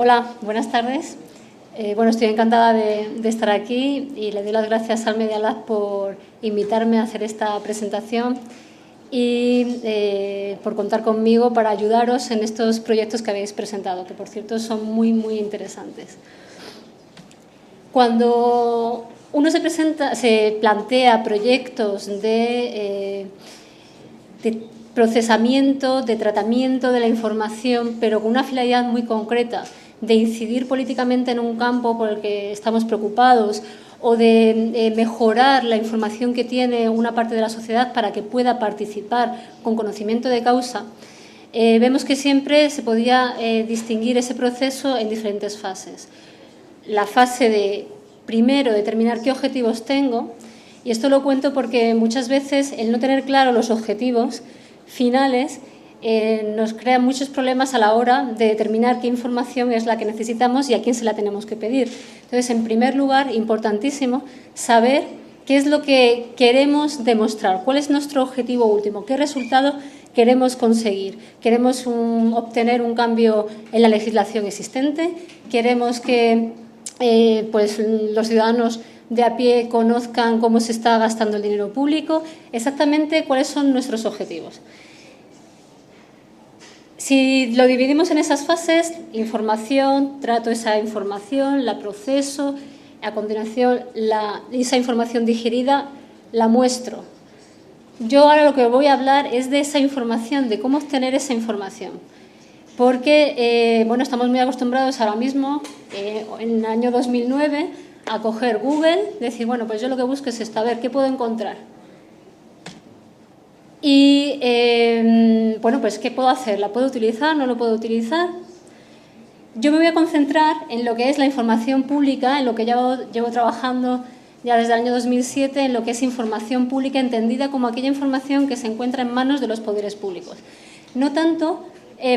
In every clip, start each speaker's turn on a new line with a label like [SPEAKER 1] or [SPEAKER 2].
[SPEAKER 1] Hola, buenas tardes. Estoy encantada de estar aquí y le doy las gracias al Media Lab por invitarme a hacer esta presentación y por contar conmigo para ayudaros en estos proyectos que habéis presentado, que por cierto son muy interesantes. Cuando uno se plantea proyectos de procesamiento, de tratamiento de la información, pero con una finalidad muy concreta, de incidir políticamente en un campo por el que estamos preocupados o de mejorar la información que tiene una parte de la sociedad para que pueda participar con conocimiento de causa, vemos que siempre se podía distinguir ese proceso en diferentes fases. La fase de, primero, determinar qué objetivos tengo, y esto lo cuento porque muchas veces el no tener claro los objetivos finales nos crea muchos problemas a la hora de determinar qué información es la que necesitamos y a quién se la tenemos que pedir. Entonces, en primer lugar, importantísimo saber qué es lo que queremos demostrar, cuál es nuestro objetivo último, qué resultado queremos conseguir. ¿Queremos obtener un cambio en la legislación existente? ¿Queremos que los ciudadanos de a pie conozcan cómo se está gastando el dinero público? Exactamente cuáles son nuestros objetivos. Si lo dividimos en esas fases, información, trato esa información, la proceso, a continuación esa información digerida la muestro. Yo ahora lo que voy a hablar es de esa información, de cómo obtener esa información. Porque, estamos muy acostumbrados ahora mismo, en el año 2009, a coger Google, decir, yo lo que busco es esto, a ver, ¿qué puedo encontrar? Y, ¿qué puedo hacer? ¿La puedo utilizar? ¿No lo puedo utilizar? Yo me voy a concentrar en lo que es la información pública, en lo que llevo trabajando ya desde el año 2007, en lo que es información pública entendida como aquella información que se encuentra en manos de los poderes públicos. No tanto,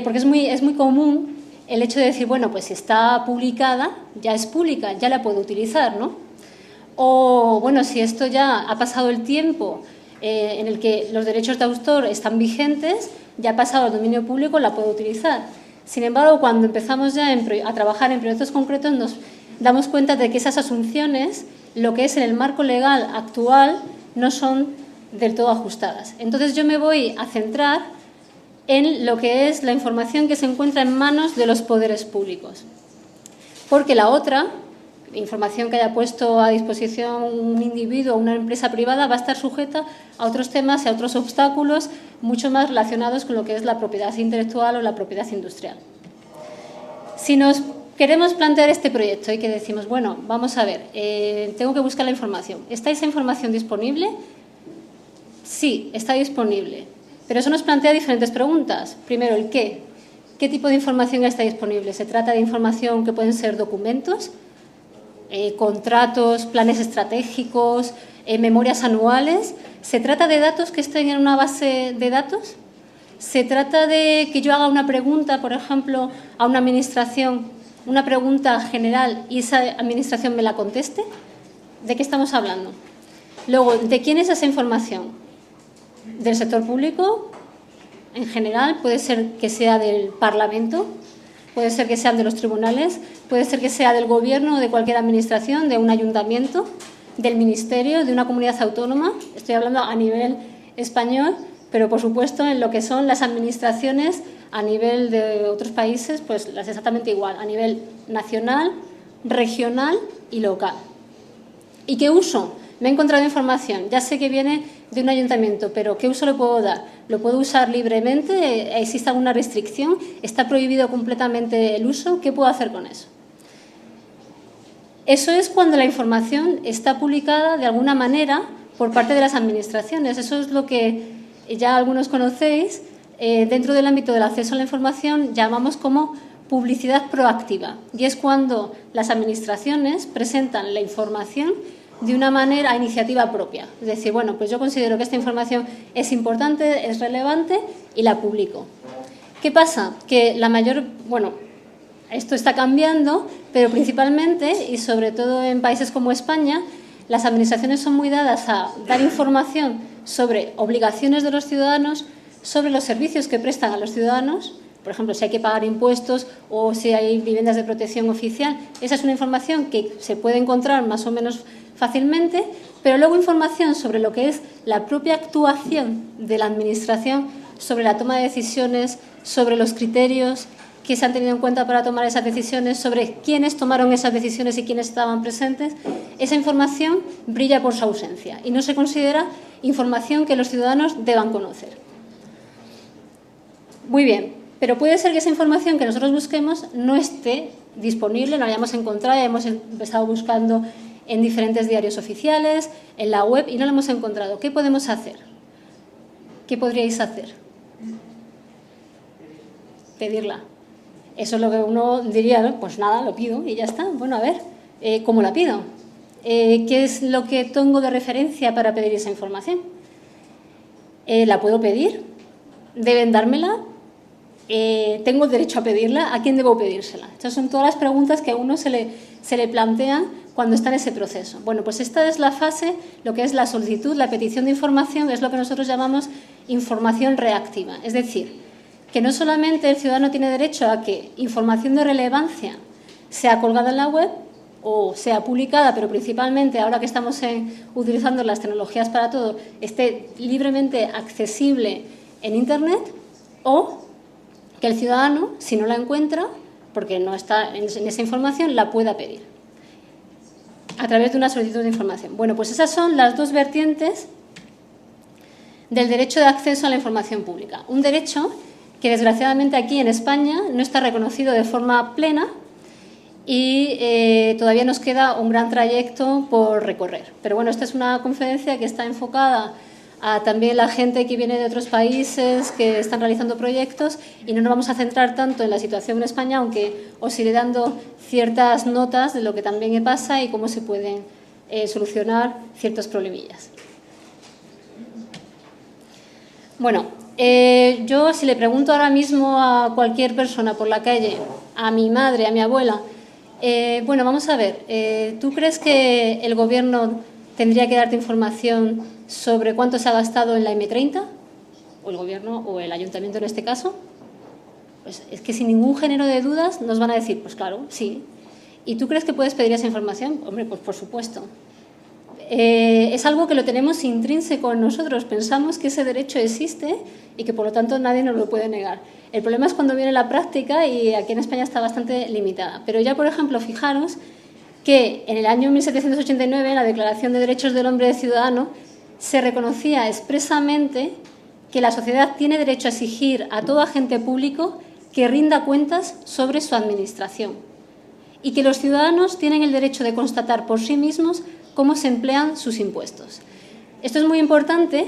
[SPEAKER 1] porque es muy común el hecho de decir, si está publicada, ya es pública, ya la puedo utilizar, ¿no? O, si esto ya ha pasado el tiempo en el que los derechos de autor están vigentes, ya ha pasado al dominio público, la puedo utilizar. Sin embargo, cuando empezamos ya a trabajar en proyectos concretos, nos damos cuenta de que esas asunciones, lo que es en el marco legal actual, no son del todo ajustadas. Entonces, yo me voy a centrar en lo que es la información que se encuentra en manos de los poderes públicos. Porque la otra información que haya puesto a disposición un individuo o una empresa privada va a estar sujeta a otros temas y a otros obstáculos mucho más relacionados con lo que es la propiedad intelectual o la propiedad industrial. Si nos queremos plantear este proyecto y que decimos, vamos a ver, tengo que buscar la información. ¿Está esa información disponible? Sí, está disponible. Pero eso nos plantea diferentes preguntas. Primero, el qué. ¿Qué tipo de información está disponible? ¿Se trata de información que pueden ser documentos, contratos, planes estratégicos, memorias anuales? ¿Se trata de datos que estén en una base de datos? ¿Se trata de que yo haga una pregunta, por ejemplo, a una administración, una pregunta general y esa administración me la conteste? ¿De qué estamos hablando? Luego, ¿de quién es esa información? ¿Del sector público? En general, puede ser que sea del Parlamento, puede ser que sean de los tribunales, puede ser que sea del gobierno o de cualquier administración, de un ayuntamiento, del ministerio, de una comunidad autónoma. Estoy hablando a nivel español, pero por supuesto en lo que son las administraciones a nivel de otros países, pues las exactamente igual, a nivel nacional, regional y local. ¿Y qué uso? Me he encontrado información, ya sé que viene de un ayuntamiento, pero ¿qué uso le puedo dar? ¿Lo puedo usar libremente? ¿Existe alguna restricción? ¿Está prohibido completamente el uso? ¿Qué puedo hacer con eso? Eso es cuando la información está publicada de alguna manera por parte de las administraciones. Eso es lo que ya algunos conocéis. Dentro del ámbito del acceso a la información llamamos como publicidad proactiva. Y es cuando las administraciones presentan la información de una manera a iniciativa propia. Es decir, yo considero que esta información es importante, es relevante y la publico. ¿Qué pasa? Que esto está cambiando, pero principalmente y sobre todo en países como España, las administraciones son muy dadas a dar información sobre obligaciones de los ciudadanos, sobre los servicios que prestan a los ciudadanos, por ejemplo, si hay que pagar impuestos o si hay viviendas de protección oficial. Esa es una información que se puede encontrar más o menos fácilmente, pero luego información sobre lo que es la propia actuación de la Administración, sobre la toma de decisiones, sobre los criterios que se han tenido en cuenta para tomar esas decisiones, sobre quiénes tomaron esas decisiones y quiénes estaban presentes, esa información brilla por su ausencia y no se considera información que los ciudadanos deban conocer. Muy bien, pero puede ser que esa información que nosotros busquemos no esté disponible, no la hayamos encontrado, ya hemos empezado buscando en diferentes diarios oficiales, en la web, y no la hemos encontrado. ¿Qué podemos hacer? ¿Qué podríais hacer? Pedirla. Eso es lo que uno diría, ¿no? Pues nada, lo pido y ya está. Bueno, a ver, ¿cómo la pido? ¿Qué es lo que tengo de referencia para pedir esa información? ¿La puedo pedir? ¿Deben dármela? ¿Tengo derecho a pedirla? ¿A quién debo pedírsela? Estas son todas las preguntas que a uno se le plantean cuando está en ese proceso. Bueno, pues esta es la fase, lo que es la solicitud, la petición de información, es lo que nosotros llamamos información reactiva. Es decir, que no solamente el ciudadano tiene derecho a que información de relevancia sea colgada en la web o sea publicada, pero principalmente ahora que estamos utilizando las tecnologías para todo, esté libremente accesible en Internet, o que el ciudadano, si no la encuentra, porque no está en esa información, la pueda pedir a través de una solicitud de información. Bueno, pues esas son las dos vertientes del derecho de acceso a la información pública. Un derecho que desgraciadamente aquí en España no está reconocido de forma plena y todavía nos queda un gran trayecto por recorrer. Pero bueno, esta es una conferencia que está enfocada a también la gente que viene de otros países que están realizando proyectos, y no nos vamos a centrar tanto en la situación en España, aunque os iré dando ciertas notas de lo que también pasa y cómo se pueden solucionar ciertos problemillas. Bueno, yo si le pregunto ahora mismo a cualquier persona por la calle, a mi madre, a mi abuela, bueno, vamos a ver, ¿tú crees que el gobierno tendría que darte información sobre cuánto se ha gastado en la M30? ¿O el gobierno o el ayuntamiento en este caso? Pues es que sin ningún género de dudas nos van a decir, pues claro, sí. ¿Y tú crees que puedes pedir esa información? Hombre, pues por supuesto. Es algo que lo tenemos intrínseco en nosotros. Pensamos que ese derecho existe y que por lo tanto nadie nos lo puede negar. El problema es cuando viene la práctica, y aquí en España está bastante limitada. Pero ya, por ejemplo, fijaros que en el año 1789, en la Declaración de Derechos del Hombre y del Ciudadano, se reconocía expresamente que la sociedad tiene derecho a exigir a todo agente público que rinda cuentas sobre su administración, y que los ciudadanos tienen el derecho de constatar por sí mismos cómo se emplean sus impuestos. Esto es muy importante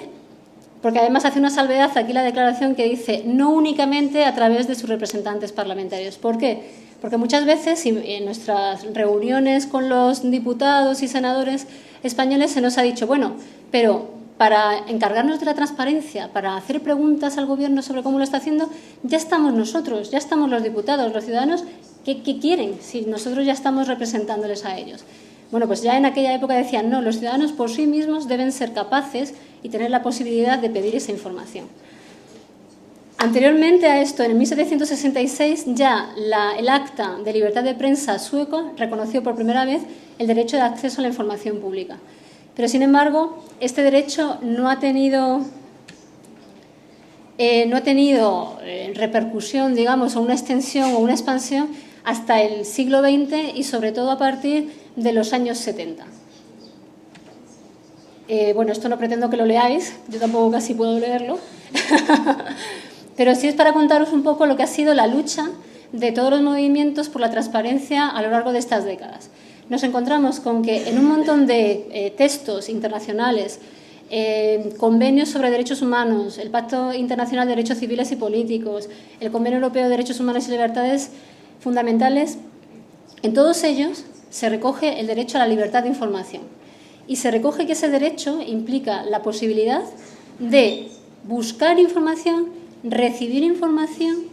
[SPEAKER 1] porque además hace una salvedad aquí la declaración que dice no únicamente a través de sus representantes parlamentarios. ¿Por qué? Porque muchas veces en nuestras reuniones con los diputados y senadores españoles se nos ha dicho, bueno, pero para encargarnos de la transparencia, para hacer preguntas al gobierno sobre cómo lo está haciendo, ya estamos nosotros, ya estamos los diputados, los ciudadanos, ¿qué quieren si nosotros ya estamos representándoles a ellos? Bueno, pues ya en aquella época decían, no, los ciudadanos por sí mismos deben ser capaces y tener la posibilidad de pedir esa información. Anteriormente a esto, en 1766, ya el Acta de Libertad de Prensa sueco reconoció por primera vez el derecho de acceso a la información pública. Pero, sin embargo, este derecho no ha tenido repercusión, digamos, o una extensión o una expansión hasta el siglo XX y, sobre todo, a partir de los años 70. Bueno, esto no pretendo que lo leáis, yo tampoco casi puedo leerlo, pero sí es para contaros un poco lo que ha sido la lucha de todos los movimientos por la transparencia a lo largo de estas décadas. Nos encontramos con que en un montón de textos internacionales, convenios sobre derechos humanos, el Pacto Internacional de Derechos Civiles y Políticos, el Convenio Europeo de Derechos Humanos y Libertades Fundamentales, en todos ellos se recoge el derecho a la libertad de información. Y se recoge que ese derecho implica la posibilidad de buscar información, recibir información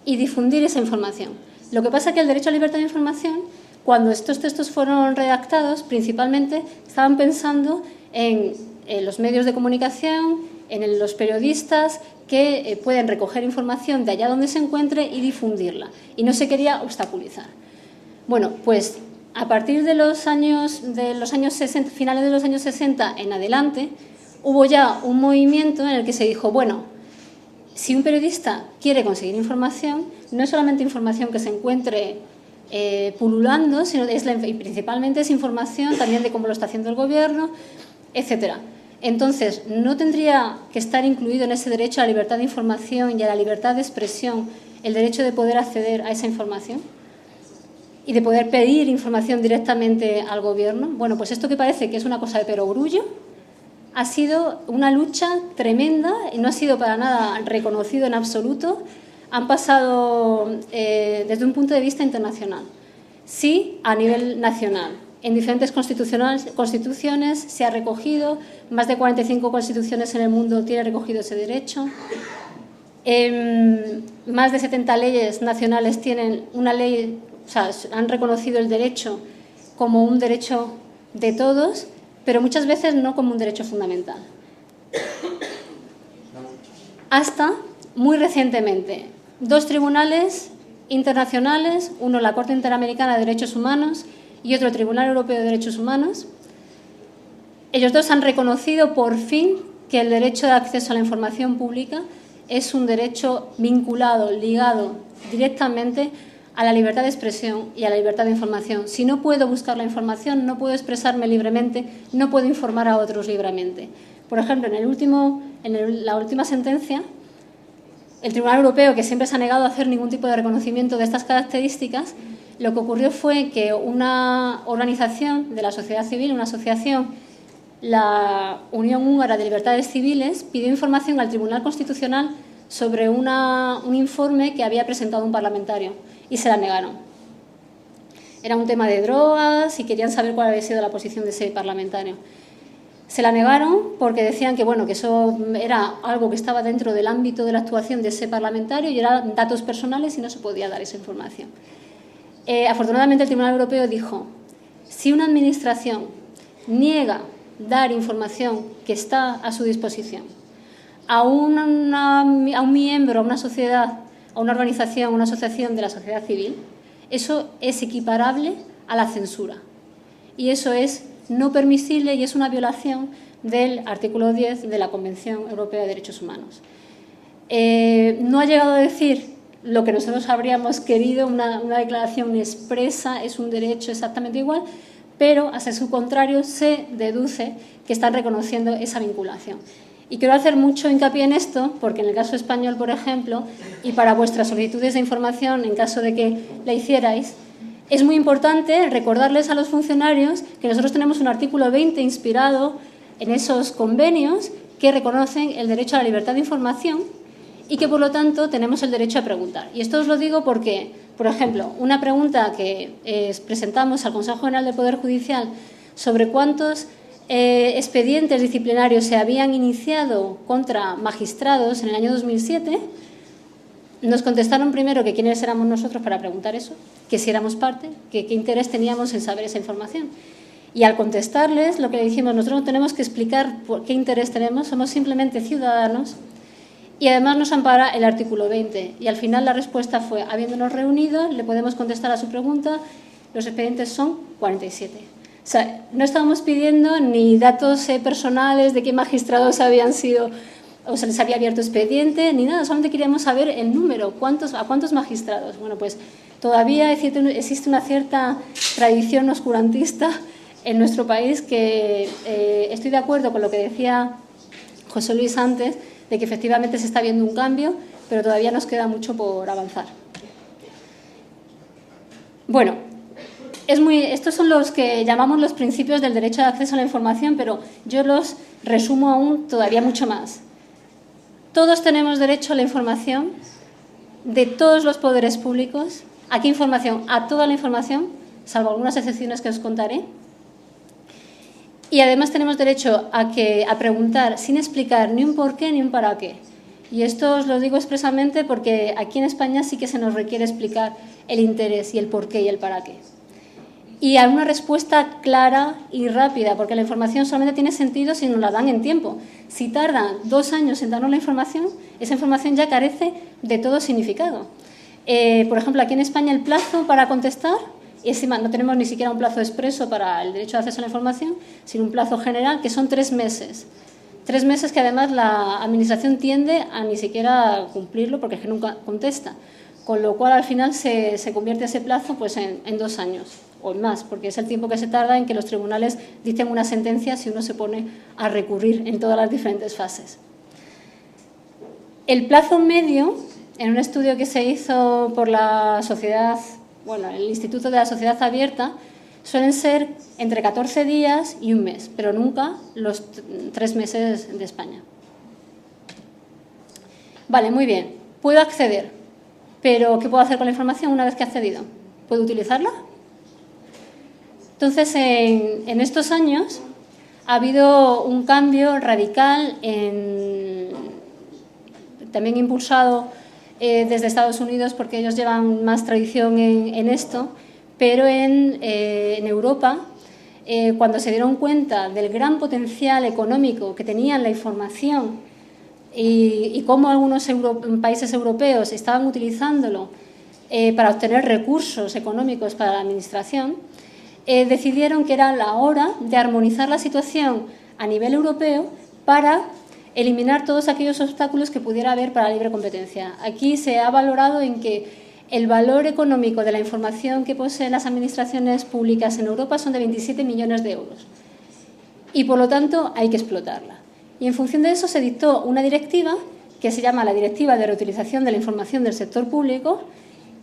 [SPEAKER 1] y difundir esa información. Lo que pasa es que el derecho a la libertad de información, cuando estos textos fueron redactados, principalmente estaban pensando en los medios de comunicación, en los periodistas que pueden recoger información de allá donde se encuentre y difundirla, y no se quería obstaculizar. Bueno, pues a partir de los años 60, finales de los años 60 en adelante, hubo ya un movimiento en el que se dijo, bueno, si un periodista quiere conseguir información, no es solamente información que se encuentre pululando, sino y principalmente es información también de cómo lo está haciendo el gobierno, etcétera. Entonces, ¿no tendría que estar incluido en ese derecho a la libertad de información y a la libertad de expresión el derecho de poder acceder a esa información y de poder pedir información directamente al gobierno? Bueno, pues esto que parece que es una cosa de perogrullo ha sido una lucha tremenda y no ha sido para nada reconocido en absoluto. Han pasado desde un punto de vista internacional, sí a nivel nacional. En diferentes constituciones se ha recogido, más de 45 constituciones en el mundo tienen recogido ese derecho. Más de 70 leyes nacionales tienen una ley, o sea, han reconocido el derecho como un derecho de todos, pero muchas veces no como un derecho fundamental. Hasta muy recientemente, 2 tribunales internacionales, uno la Corte Interamericana de Derechos Humanos y otro Tribunal Europeo de Derechos Humanos, ellos dos han reconocido por fin que el derecho de acceso a la información pública es un derecho vinculado, ligado directamente a la libertad de expresión y a la libertad de información. Si no puedo buscar la información, no puedo expresarme libremente, no puedo informar a otros libremente. Por ejemplo, en la última sentencia, el Tribunal Europeo, que siempre se ha negado a hacer ningún tipo de reconocimiento de estas características, lo que ocurrió fue que una organización de la sociedad civil, una asociación, la Unión Húngara de Libertades Civiles, pidió información al Tribunal Constitucional sobre un informe que había presentado un parlamentario y se la negaron. Era un tema de drogas y querían saber cuál había sido la posición de ese parlamentario. Se la negaron porque decían que, bueno, que eso era algo que estaba dentro del ámbito de la actuación de ese parlamentario y eran datos personales y no se podía dar esa información. Afortunadamente el Tribunal Europeo dijo, si una administración niega dar información que está a su disposición a un miembro, a una sociedad, a una organización, a una asociación de la sociedad civil, eso es equiparable a la censura. Y eso es no permisible y es una violación del artículo 10 de la Convención Europea de Derechos Humanos. No ha llegado a decir lo que nosotros habríamos querido, una declaración expresa, es un derecho exactamente igual, pero a su contrario se deduce que están reconociendo esa vinculación. Y quiero hacer mucho hincapié en esto, porque en el caso español, por ejemplo, y para vuestras solicitudes de información, en caso de que la hicierais, es muy importante recordarles a los funcionarios que nosotros tenemos un artículo 20 inspirado en esos convenios que reconocen el derecho a la libertad de información y que, por lo tanto, tenemos el derecho a preguntar. Y esto os lo digo porque, por ejemplo, una pregunta que presentamos al Consejo General del Poder Judicial sobre cuántos expedientes disciplinarios se habían iniciado contra magistrados en el año 2007, nos contestaron primero que quiénes éramos nosotros para preguntar eso, que si éramos parte, que qué interés teníamos en saber esa información. Y al contestarles, lo que le dijimos, nosotros no tenemos que explicar por qué interés tenemos, somos simplemente ciudadanos y además nos ampara el artículo 20. Y al final la respuesta fue, habiéndonos reunido, le podemos contestar a su pregunta, los expedientes son 47. O sea, no estábamos pidiendo ni datos personales de qué magistrados habían sido o se les había abierto expediente, ni nada, solamente queríamos saber el número, a cuántos magistrados. Bueno, pues todavía existe una cierta tradición oscurantista en nuestro país que estoy de acuerdo con lo que decía José Luis antes, de que efectivamente se está viendo un cambio, pero todavía nos queda mucho por avanzar. Bueno, estos son los que llamamos los principios del derecho de acceso a la información, pero yo los resumo aún todavía mucho más. Todos tenemos derecho a la información de todos los poderes públicos. Aquí información, a toda la información, salvo algunas excepciones que os contaré. Y además tenemos derecho a preguntar sin explicar ni un por qué ni un para qué. Y esto os lo digo expresamente porque aquí en España sí que se nos requiere explicar el interés y el por qué y el para qué. y a una respuesta clara y rápida, porque la información solamente tiene sentido si nos la dan en tiempo. Si tardan 2 años en darnos la información, esa información ya carece de todo significado. Por ejemplo, aquí en España el plazo para contestar, y encima no tenemos ni siquiera un plazo expreso para el derecho de acceso a la información, sino un plazo general que son 3 meses. 3 meses que además la Administración tiende a ni siquiera cumplirlo porque es que nunca contesta. Con lo cual al final se convierte ese plazo pues, en 2 años o más, porque es el tiempo que se tarda en que los tribunales dicten una sentencia si uno se pone a recurrir en todas las diferentes fases. El plazo medio, en un estudio que se hizo por la sociedad, bueno, el Instituto de la Sociedad Abierta, suelen ser entre 14 días y 1 mes, pero nunca los 3 meses de España. Vale, muy bien. Puedo acceder, pero ¿qué puedo hacer con la información una vez que he accedido? ¿Puedo utilizarla? Entonces, en estos años ha habido un cambio radical, también impulsado desde Estados Unidos, porque ellos llevan más tradición en esto, pero en Europa, cuando se dieron cuenta del gran potencial económico que tenía la información y cómo algunos países europeos estaban utilizándolo para obtener recursos económicos para la administración, decidieron que era la hora de armonizar la situación a nivel europeo para eliminar todos aquellos obstáculos que pudiera haber para la libre competencia. Aquí se ha valorado en que el valor económico de la información que poseen las administraciones públicas en Europa son de 27 millones de euros y, por lo tanto, hay que explotarla. Y en función de eso se dictó una directiva que se llama la Directiva de Reutilización de la Información del Sector Público,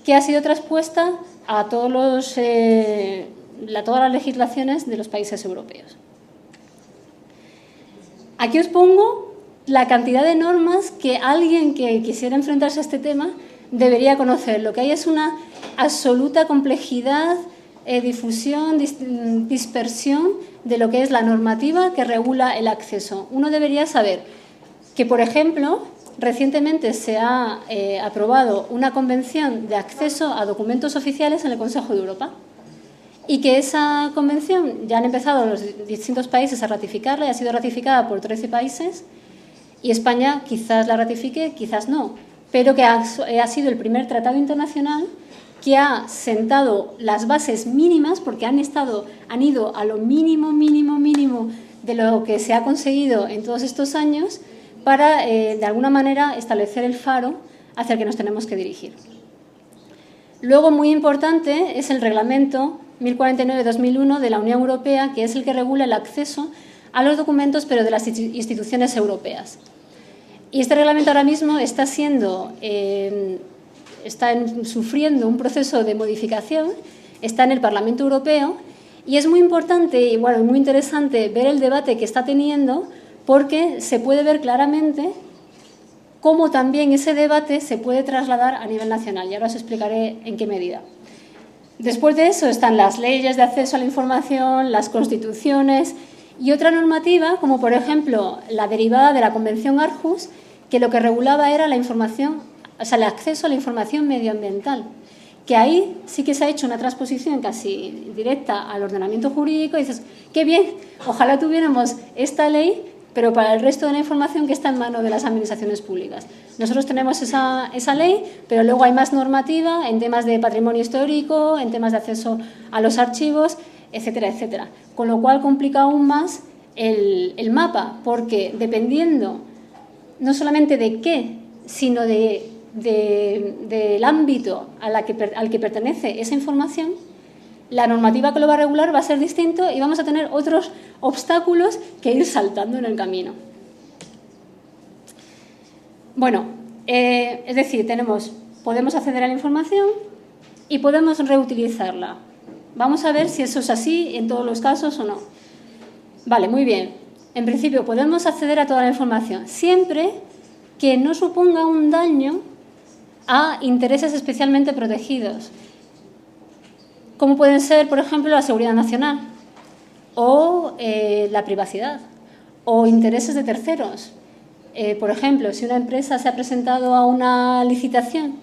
[SPEAKER 1] que ha sido traspuesta a todas las legislaciones de los países europeos. Aquí os pongo la cantidad de normas que alguien que quisiera enfrentarse a este tema debería conocer. Lo que hay es una absoluta complejidad, difusión, dispersión de lo que es la normativa que regula el acceso. Uno debería saber que, por ejemplo, recientemente se ha aprobado una convención de acceso a documentos oficiales en el Consejo de Europa y que esa convención ya han empezado los distintos países a ratificarla y ha sido ratificada por 13 países y España quizás la ratifique, quizás no, pero que ha sido el primer tratado internacional que ha sentado las bases mínimas, porque han ido a lo mínimo de lo que se ha conseguido en todos estos años para, de alguna manera, establecer el faro hacia el que nos tenemos que dirigir. Luego, muy importante, es el Reglamento 1049/2001 de la Unión Europea, que es el que regula el acceso a los documentos, pero de las instituciones europeas. Y este reglamento ahora mismo está sufriendo un proceso de modificación, está en el Parlamento Europeo y es muy importante y bueno, muy interesante ver el debate que está teniendo porque se puede ver claramente cómo también ese debate se puede trasladar a nivel nacional y ahora os explicaré en qué medida. Después de eso están las leyes de acceso a la información, las constituciones y otra normativa, como por ejemplo la derivada de la Convención Aarhus, que lo que regulaba era la información, o sea, el acceso a la información medioambiental, que ahí sí que se ha hecho una transposición casi directa al ordenamiento jurídico y dices, qué bien, ojalá tuviéramos esta ley, pero para el resto de la información que está en manos de las administraciones públicas. Nosotros tenemos esa ley, pero luego hay más normativa en temas de patrimonio histórico, en temas de acceso a los archivos, etcétera, etcétera. Con lo cual complica aún más el mapa, porque dependiendo no solamente de qué, sino del ámbito al que pertenece esa información, la normativa que lo va a regular va a ser distinto y vamos a tener otros obstáculos que ir saltando en el camino. Bueno, es decir, podemos acceder a la información y podemos reutilizarla. Vamos a ver si eso es así en todos los casos o no. Vale, muy bien. En principio, podemos acceder a toda la información, siempre que no suponga un daño a intereses especialmente protegidos, como pueden ser, por ejemplo, la seguridad nacional o la privacidad o intereses de terceros. Por ejemplo, si una empresa se ha presentado a una licitación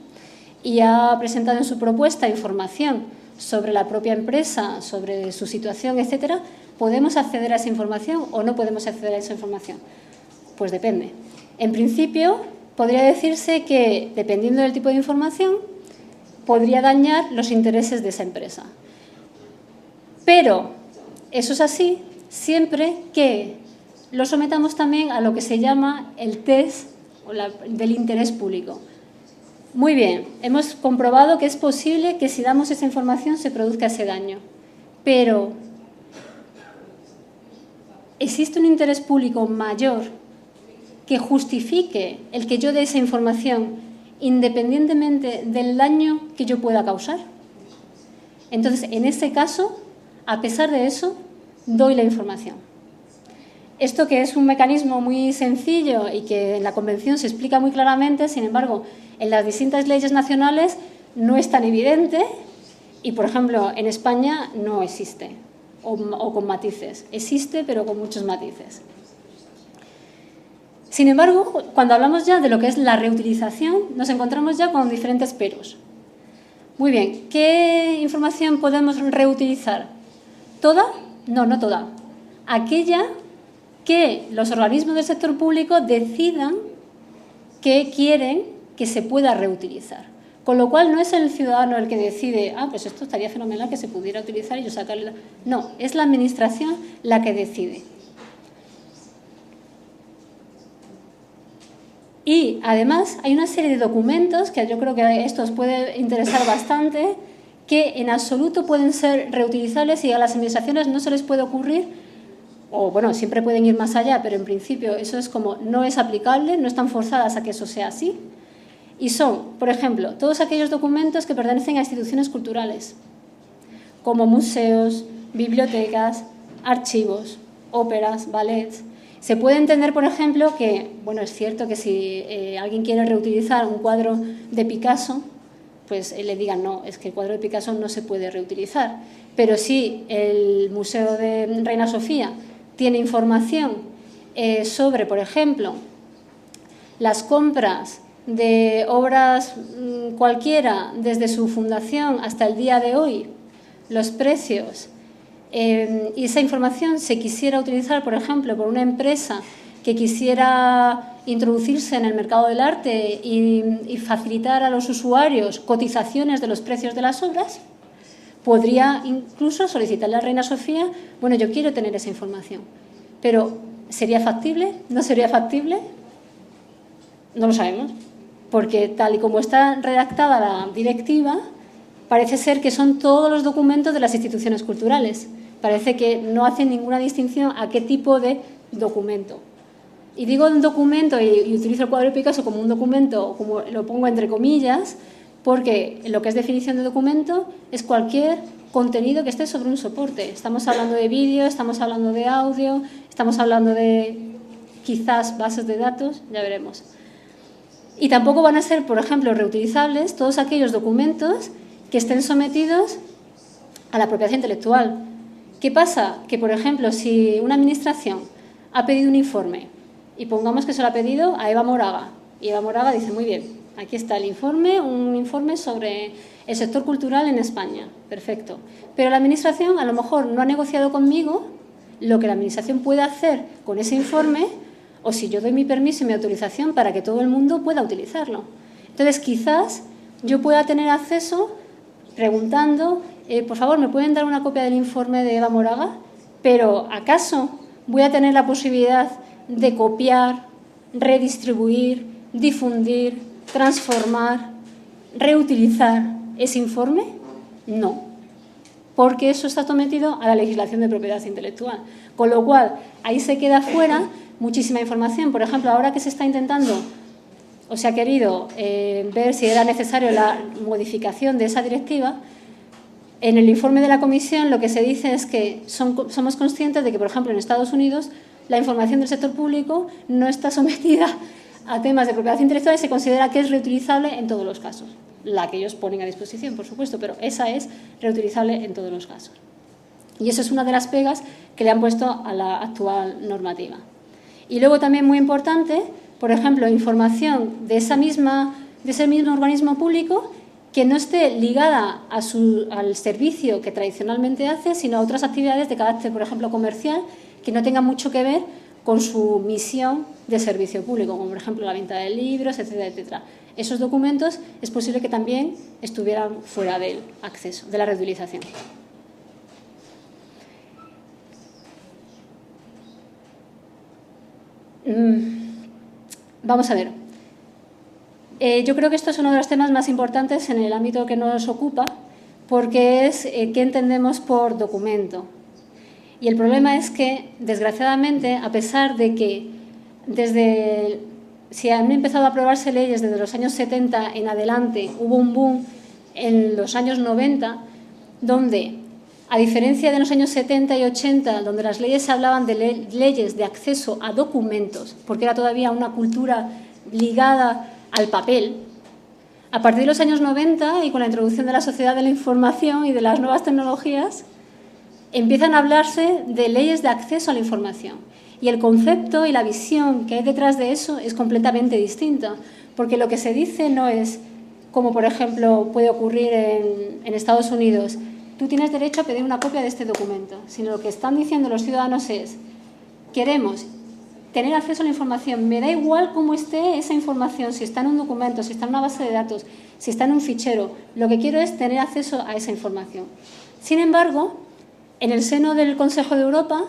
[SPEAKER 1] y ha presentado en su propuesta información sobre la propia empresa, sobre su situación, etcétera, ¿podemos acceder a esa información o no podemos acceder a esa información? Pues depende. En principio, podría decirse que, dependiendo del tipo de información, podría dañar los intereses de esa empresa. Pero eso es así siempre que lo sometamos también a lo que se llama el test del interés público. Muy bien, hemos comprobado que es posible que si damos esa información se produzca ese daño, pero ¿existe un interés público mayor que justifique el que yo dé esa información independientemente del daño que yo pueda causar? Entonces, en este caso, a pesar de eso, doy la información. Esto, que es un mecanismo muy sencillo y que en la Convención se explica muy claramente, sin embargo, en las distintas leyes nacionales no es tan evidente y, por ejemplo, en España no existe, o con matices. Existe, pero con muchos matices. Sin embargo, cuando hablamos ya de lo que es la reutilización, nos encontramos ya con diferentes peros. Muy bien, ¿qué información podemos reutilizar? ¿Toda? No, no toda. Aquella que los organismos del sector público decidan que quieren que se pueda reutilizar. Con lo cual no es el ciudadano el que decide, pues esto estaría fenomenal que se pudiera utilizar y yo sacarle. No, es la administración la que decide. Y además hay una serie de documentos que yo creo que esto os puede interesar bastante, que en absoluto pueden ser reutilizables y a las administraciones no se les puede ocurrir, o bueno, siempre pueden ir más allá, pero en principio eso es como no es aplicable, no están forzadas a que eso sea así. Y son, por ejemplo, todos aquellos documentos que pertenecen a instituciones culturales, como museos, bibliotecas, archivos, óperas, ballets. Se puede entender, por ejemplo, que, bueno, es cierto que si alguien quiere reutilizar un cuadro de Picasso, pues le digan, no, es que el cuadro de Picasso no se puede reutilizar. Pero si el Museo de Reina Sofía tiene información sobre, por ejemplo, las compras de obras cualquiera desde su fundación hasta el día de hoy, los precios, y esa información se quisiera utilizar, por ejemplo, por una empresa que quisiera introducirse en el mercado del arte y facilitar a los usuarios cotizaciones de los precios de las obras, podría incluso solicitarle a Reina Sofía, bueno, yo quiero tener esa información. Pero, ¿sería factible? ¿No sería factible? No lo sabemos, porque tal y como está redactada la directiva, parece ser que son todos los documentos de las instituciones culturales. Parece que no hacen ninguna distinción a qué tipo de documento. Y digo un documento y utilizo el cuadro de Picasso como un documento, como lo pongo entre comillas, porque lo que es definición de documento es cualquier contenido que esté sobre un soporte. Estamos hablando de vídeo, estamos hablando de audio, estamos hablando de quizás bases de datos, ya veremos. Y tampoco van a ser, por ejemplo, reutilizables todos aquellos documentos que estén sometidos a la propiedad intelectual. ¿Qué pasa? Que, por ejemplo, si una administración ha pedido un informe y pongamos que se lo ha pedido a Eva Moraga, y Eva Moraga dice, muy bien, aquí está el informe, un informe sobre el sector cultural en España, perfecto. Pero la administración a lo mejor no ha negociado conmigo lo que la administración puede hacer con ese informe, o si yo doy mi permiso y mi autorización para que todo el mundo pueda utilizarlo. Entonces, quizás yo pueda tener acceso preguntando, por favor, ¿me pueden dar una copia del informe de Eva Moraga? Pero, ¿acaso voy a tener la posibilidad de copiar, redistribuir, difundir, transformar, reutilizar ese informe? No, porque eso está sometido a la legislación de propiedad intelectual. Con lo cual, ahí se queda fuera muchísima información. Por ejemplo, ahora que se está intentando o se ha querido ver si era necesario la modificación de esa directiva, en el informe de la Comisión lo que se dice es que somos conscientes de que, por ejemplo, en Estados Unidos la información del sector público no está sometida a temas de propiedad intelectual y se considera que es reutilizable en todos los casos. La que ellos ponen a disposición, por supuesto, pero esa es reutilizable en todos los casos. Y eso es una de las pegas que le han puesto a la actual normativa. Y luego también muy importante, por ejemplo, información de ese mismo organismo público que no esté ligada al servicio que tradicionalmente hace, sino a otras actividades de carácter, por ejemplo, comercial, que no tengan mucho que ver con su misión de servicio público, como por ejemplo la venta de libros, etcétera, etcétera. Esos documentos es posible que también estuvieran fuera del acceso, de la reutilización. Vamos a ver. Yo creo que esto es uno de los temas más importantes en el ámbito que nos ocupa, porque es qué entendemos por documento. Y el problema es que, desgraciadamente, a pesar de que si han empezado a aprobarse leyes desde los años 70 en adelante, hubo un boom en los años 90, donde, a diferencia de los años 70 y 80, donde las leyes hablaban de leyes de acceso a documentos, porque era todavía una cultura ligada al papel, a partir de los años 90 y con la introducción de la sociedad de la información y de las nuevas tecnologías, empiezan a hablarse de leyes de acceso a la información. Y el concepto y la visión que hay detrás de eso es completamente distinta, porque lo que se dice no es, como por ejemplo puede ocurrir en Estados Unidos, tú tienes derecho a pedir una copia de este documento, sino lo que están diciendo los ciudadanos es, queremos tener acceso a la información, me da igual cómo esté esa información, si está en un documento, si está en una base de datos, si está en un fichero, lo que quiero es tener acceso a esa información. Sin embargo, en el seno del Consejo de Europa,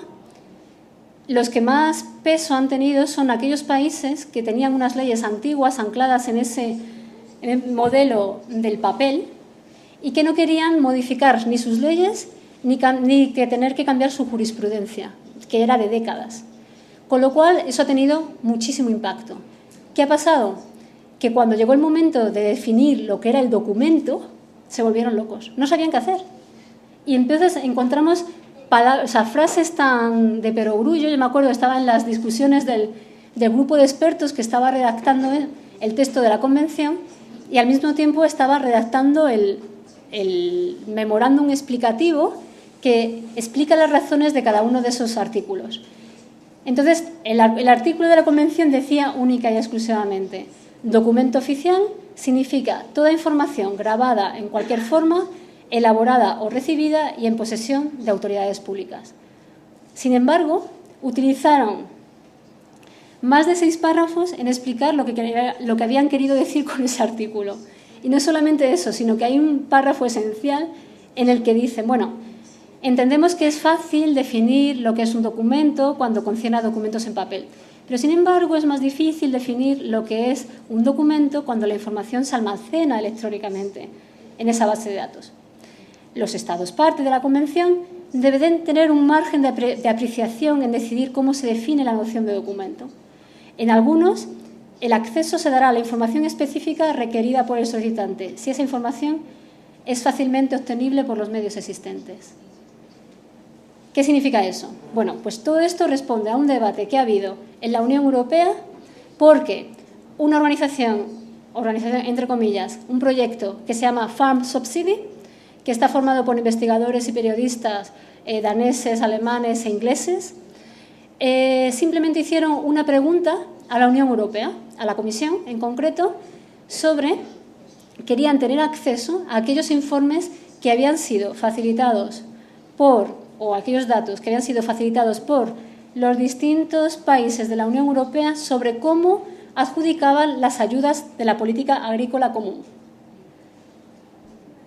[SPEAKER 1] los que más peso han tenido son aquellos países que tenían unas leyes antiguas ancladas en el modelo del papel y que no querían modificar ni sus leyes ni que tener que cambiar su jurisprudencia, que era de décadas. Con lo cual, eso ha tenido muchísimo impacto. ¿Qué ha pasado? Que cuando llegó el momento de definir lo que era el documento, se volvieron locos. No sabían qué hacer. Y entonces encontramos frases tan de perogrullo. Yo me acuerdo, estaba en las discusiones del grupo de expertos que estaba redactando el texto de la convención y al mismo tiempo estaba redactando el memorándum explicativo que explica las razones de cada uno de esos artículos. Entonces, el artículo de la Convención decía única y exclusivamente: documento oficial significa toda información grabada en cualquier forma, elaborada o recibida y en posesión de autoridades públicas. Sin embargo, utilizaron más de 6 párrafos en explicar lo que habían querido decir con ese artículo. Y no solamente eso, sino que hay un párrafo esencial en el que dicen, bueno, entendemos que es fácil definir lo que es un documento cuando concierne a documentos en papel, pero sin embargo es más difícil definir lo que es un documento cuando la información se almacena electrónicamente en esa base de datos. Los Estados parte de la Convención deben tener un margen de apreciación en decidir cómo se define la noción de documento. En algunos, el acceso se dará a la información específica requerida por el solicitante, si esa información es fácilmente obtenible por los medios existentes. ¿Qué significa eso? Bueno, pues todo esto responde a un debate que ha habido en la Unión Europea porque una organización entre comillas, un proyecto que se llama Farm Subsidy, que está formado por investigadores y periodistas daneses, alemanes e ingleses, simplemente hicieron una pregunta a la Unión Europea, a la Comisión en concreto, querían tener acceso a aquellos informes que habían sido facilitados o aquellos datos que habían sido facilitados por los distintos países de la Unión Europea sobre cómo adjudicaban las ayudas de la política agrícola común.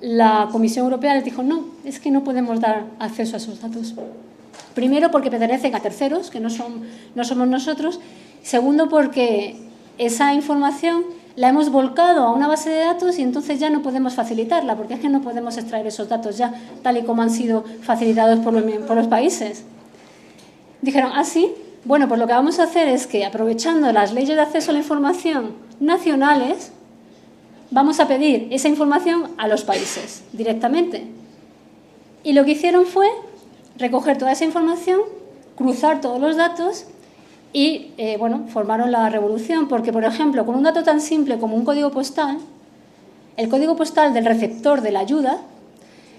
[SPEAKER 1] La Comisión Europea les dijo, no, es que no podemos dar acceso a esos datos. Primero, porque pertenecen a terceros, que no somos nosotros. Segundo, porque esa información la hemos volcado a una base de datos y entonces ya no podemos facilitarla, porque es que no podemos extraer esos datos ya tal y como han sido facilitados por los países. Dijeron, sí, bueno, pues lo que vamos a hacer es que, aprovechando las leyes de acceso a la información nacionales, vamos a pedir esa información a los países directamente. Y lo que hicieron fue recoger toda esa información, cruzar todos los datos y, formaron la revolución. Porque, por ejemplo, con un dato tan simple como un código postal, el código postal del receptor de la ayuda,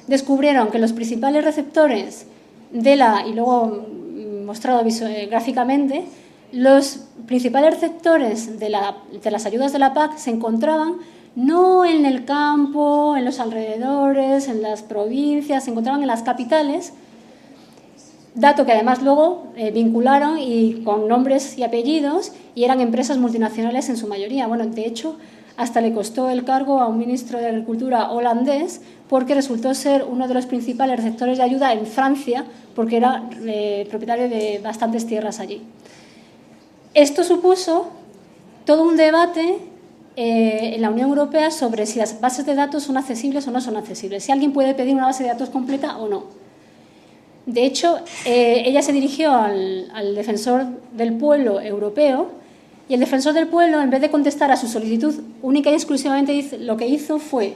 [SPEAKER 1] descubrieron que los principales receptores y luego mostrado gráficamente, los principales receptores de las ayudas de la PAC se encontraban no en el campo, en los alrededores, en las provincias, se encontraban en las capitales, dato que además luego vincularon y con nombres y apellidos, y eran empresas multinacionales en su mayoría. Bueno, de hecho, hasta le costó el cargo a un ministro de Agricultura holandés porque resultó ser uno de los principales receptores de ayuda en Francia, porque era propietario de bastantes tierras allí. Esto supuso todo un debate en la Unión Europea sobre si las bases de datos son accesibles o no son accesibles, si alguien puede pedir una base de datos completa o no. De hecho, ella se dirigió al defensor del pueblo europeo, y el defensor del pueblo, en vez de contestar a su solicitud única y exclusivamente, lo que hizo fue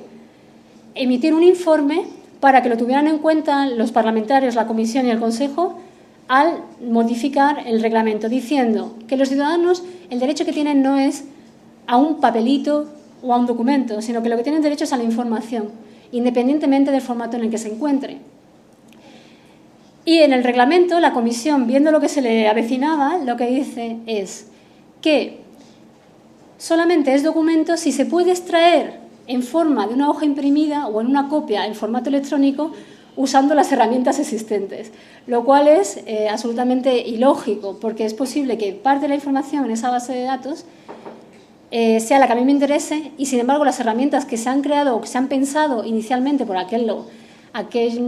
[SPEAKER 1] emitir un informe para que lo tuvieran en cuenta los parlamentarios, la Comisión y el Consejo al modificar el reglamento, diciendo que los ciudadanos el derecho que tienen no es a un papelito o a un documento, sino que lo que tienen derecho es a la información, independientemente del formato en el que se encuentre. Y en el reglamento, la Comisión, viendo lo que se le avecinaba, lo que dice es que solamente es documento si se puede extraer en forma de una hoja imprimida o en una copia en formato electrónico usando las herramientas existentes, lo cual es absolutamente ilógico, porque es posible que parte de la información en esa base de datos sea la que a mí me interese, y sin embargo las herramientas que se han creado o que se han pensado inicialmente por aquel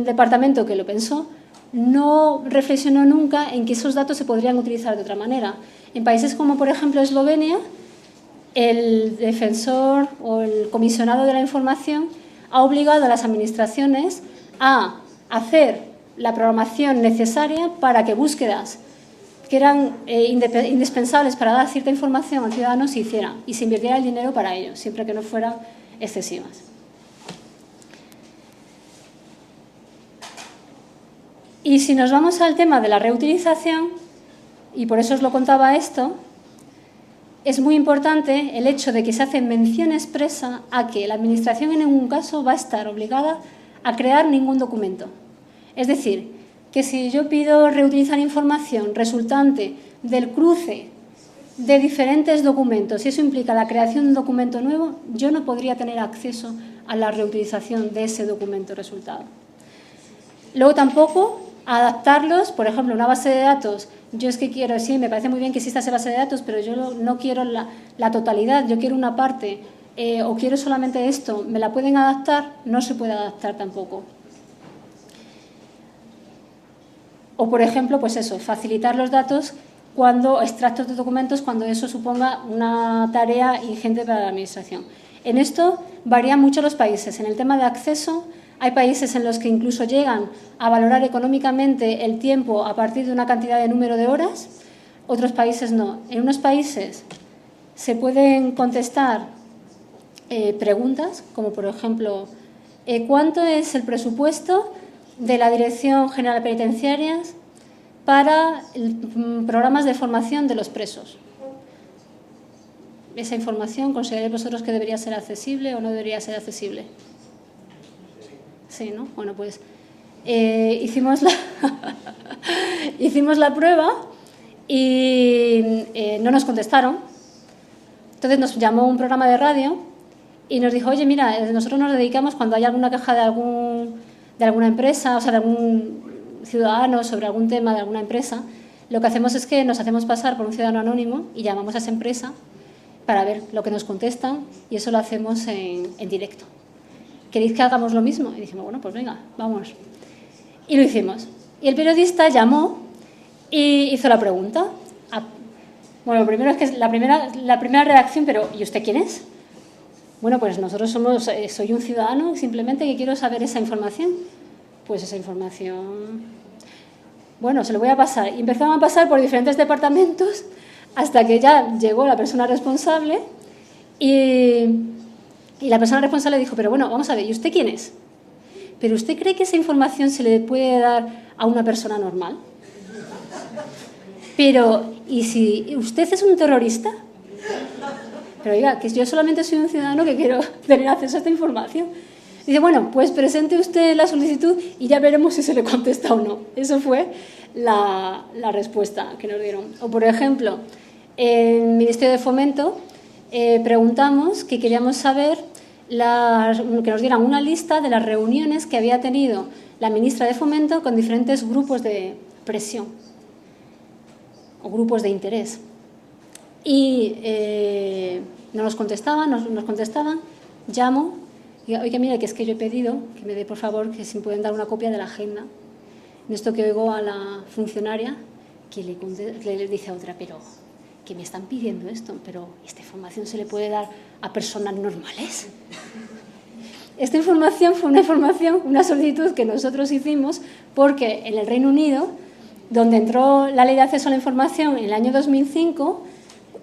[SPEAKER 1] departamento que lo pensó no reflexionó nunca en que esos datos se podrían utilizar de otra manera. En países como, por ejemplo, Eslovenia, el defensor o el comisionado de la información ha obligado a las administraciones a hacer la programación necesaria para que búsquedas que eran indispensables para dar cierta información al ciudadano se hicieran y se invirtiera el dinero para ello, siempre que no fueran excesivas. Y si nos vamos al tema de la reutilización, y por eso os lo contaba esto, es muy importante el hecho de que se hace mención expresa a que la Administración en ningún caso va a estar obligada a crear ningún documento. Es decir, que si yo pido reutilizar información resultante del cruce de diferentes documentos y eso implica la creación de un documento nuevo, yo no podría tener acceso a la reutilización de ese documento resultado. Luego tampoco adaptarlos, por ejemplo, una base de datos, yo es que quiero, sí, me parece muy bien que exista esa base de datos, pero yo no quiero la totalidad, yo quiero una parte o quiero solamente esto, ¿me la pueden adaptar? No se puede adaptar tampoco. O, por ejemplo, pues eso, facilitar los datos extractos de documentos cuando eso suponga una tarea ingente para la Administración. En esto varían mucho los países. En el tema de acceso, hay países en los que incluso llegan a valorar económicamente el tiempo a partir de una cantidad de número de horas, otros países no. En unos países se pueden contestar preguntas, como por ejemplo, ¿cuánto es el presupuesto de la Dirección General de Penitenciarias para programas de formación de los presos? ¿Esa información consideráis vosotros que debería ser accesible o no debería ser accesible? Sí, ¿no? Bueno, pues hicimos la prueba y no nos contestaron. Entonces nos llamó un programa de radio y nos dijo, oye, mira, nosotros nos dedicamos cuando hay alguna queja de alguna empresa, o sea, de algún ciudadano sobre algún tema de alguna empresa, lo que hacemos es que nos hacemos pasar por un ciudadano anónimo y llamamos a esa empresa para ver lo que nos contestan y eso lo hacemos en directo. ¿Queréis que hagamos lo mismo? Y dijimos, bueno, pues venga, vamos. Y lo hicimos. Y el periodista llamó y hizo la pregunta. Bueno, lo primero es que la primera redacción, pero ¿y usted quién es? Bueno, pues nosotros soy un ciudadano simplemente que quiero saber esa información. Pues esa información, bueno, se lo voy a pasar. Y empezaron a pasar por diferentes departamentos hasta que ya llegó la persona responsable y la persona responsable dijo, pero bueno, vamos a ver, ¿y usted quién es? ¿Pero usted cree que esa información se le puede dar a una persona normal? Pero, ¿y si usted es un terrorista? Pero oiga, que yo solamente soy un ciudadano que quiero tener acceso a esta información. Dice, bueno, pues presente usted la solicitud y ya veremos si se le contesta o no. Eso fue la respuesta que nos dieron. O, por ejemplo, en el Ministerio de Fomento preguntamos que queríamos saber que nos dieran una lista de las reuniones que había tenido la ministra de Fomento con diferentes grupos de presión o grupos de interés. Y no nos contestaban, llamo y digo, oiga, mire, que es que yo he pedido que me dé, por favor, que si me pueden dar una copia de la agenda. En esto que oigo a la funcionaria que le dice a otra, pero que me están pidiendo esto, pero ¿esta información se le puede dar a personas normales? Esta información fue una solicitud que nosotros hicimos porque en el Reino Unido, donde entró la Ley de Acceso a la Información en el año 2005,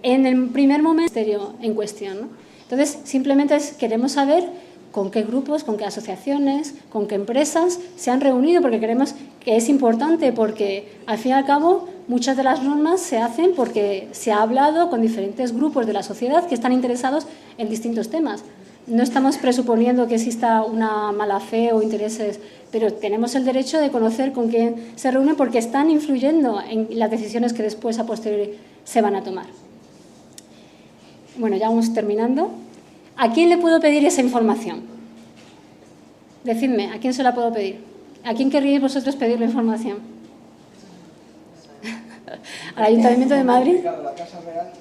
[SPEAKER 1] en el primer momento en cuestión, ¿no? Entonces, simplemente queremos saber con qué grupos, con qué asociaciones, con qué empresas se han reunido, porque creemos que es importante, porque al fin y al cabo muchas de las normas se hacen porque se ha hablado con diferentes grupos de la sociedad que están interesados en distintos temas. No estamos presuponiendo que exista una mala fe o intereses, pero tenemos el derecho de conocer con quién se reúnen porque están influyendo en las decisiones que después a posteriori se van a tomar. Bueno, ya vamos terminando. ¿A quién le puedo pedir esa información? Decidme, ¿a quién se la puedo pedir? ¿A quién querríais vosotros pedir la información? ¿Al Ayuntamiento de Madrid?
[SPEAKER 2] La Casa Real,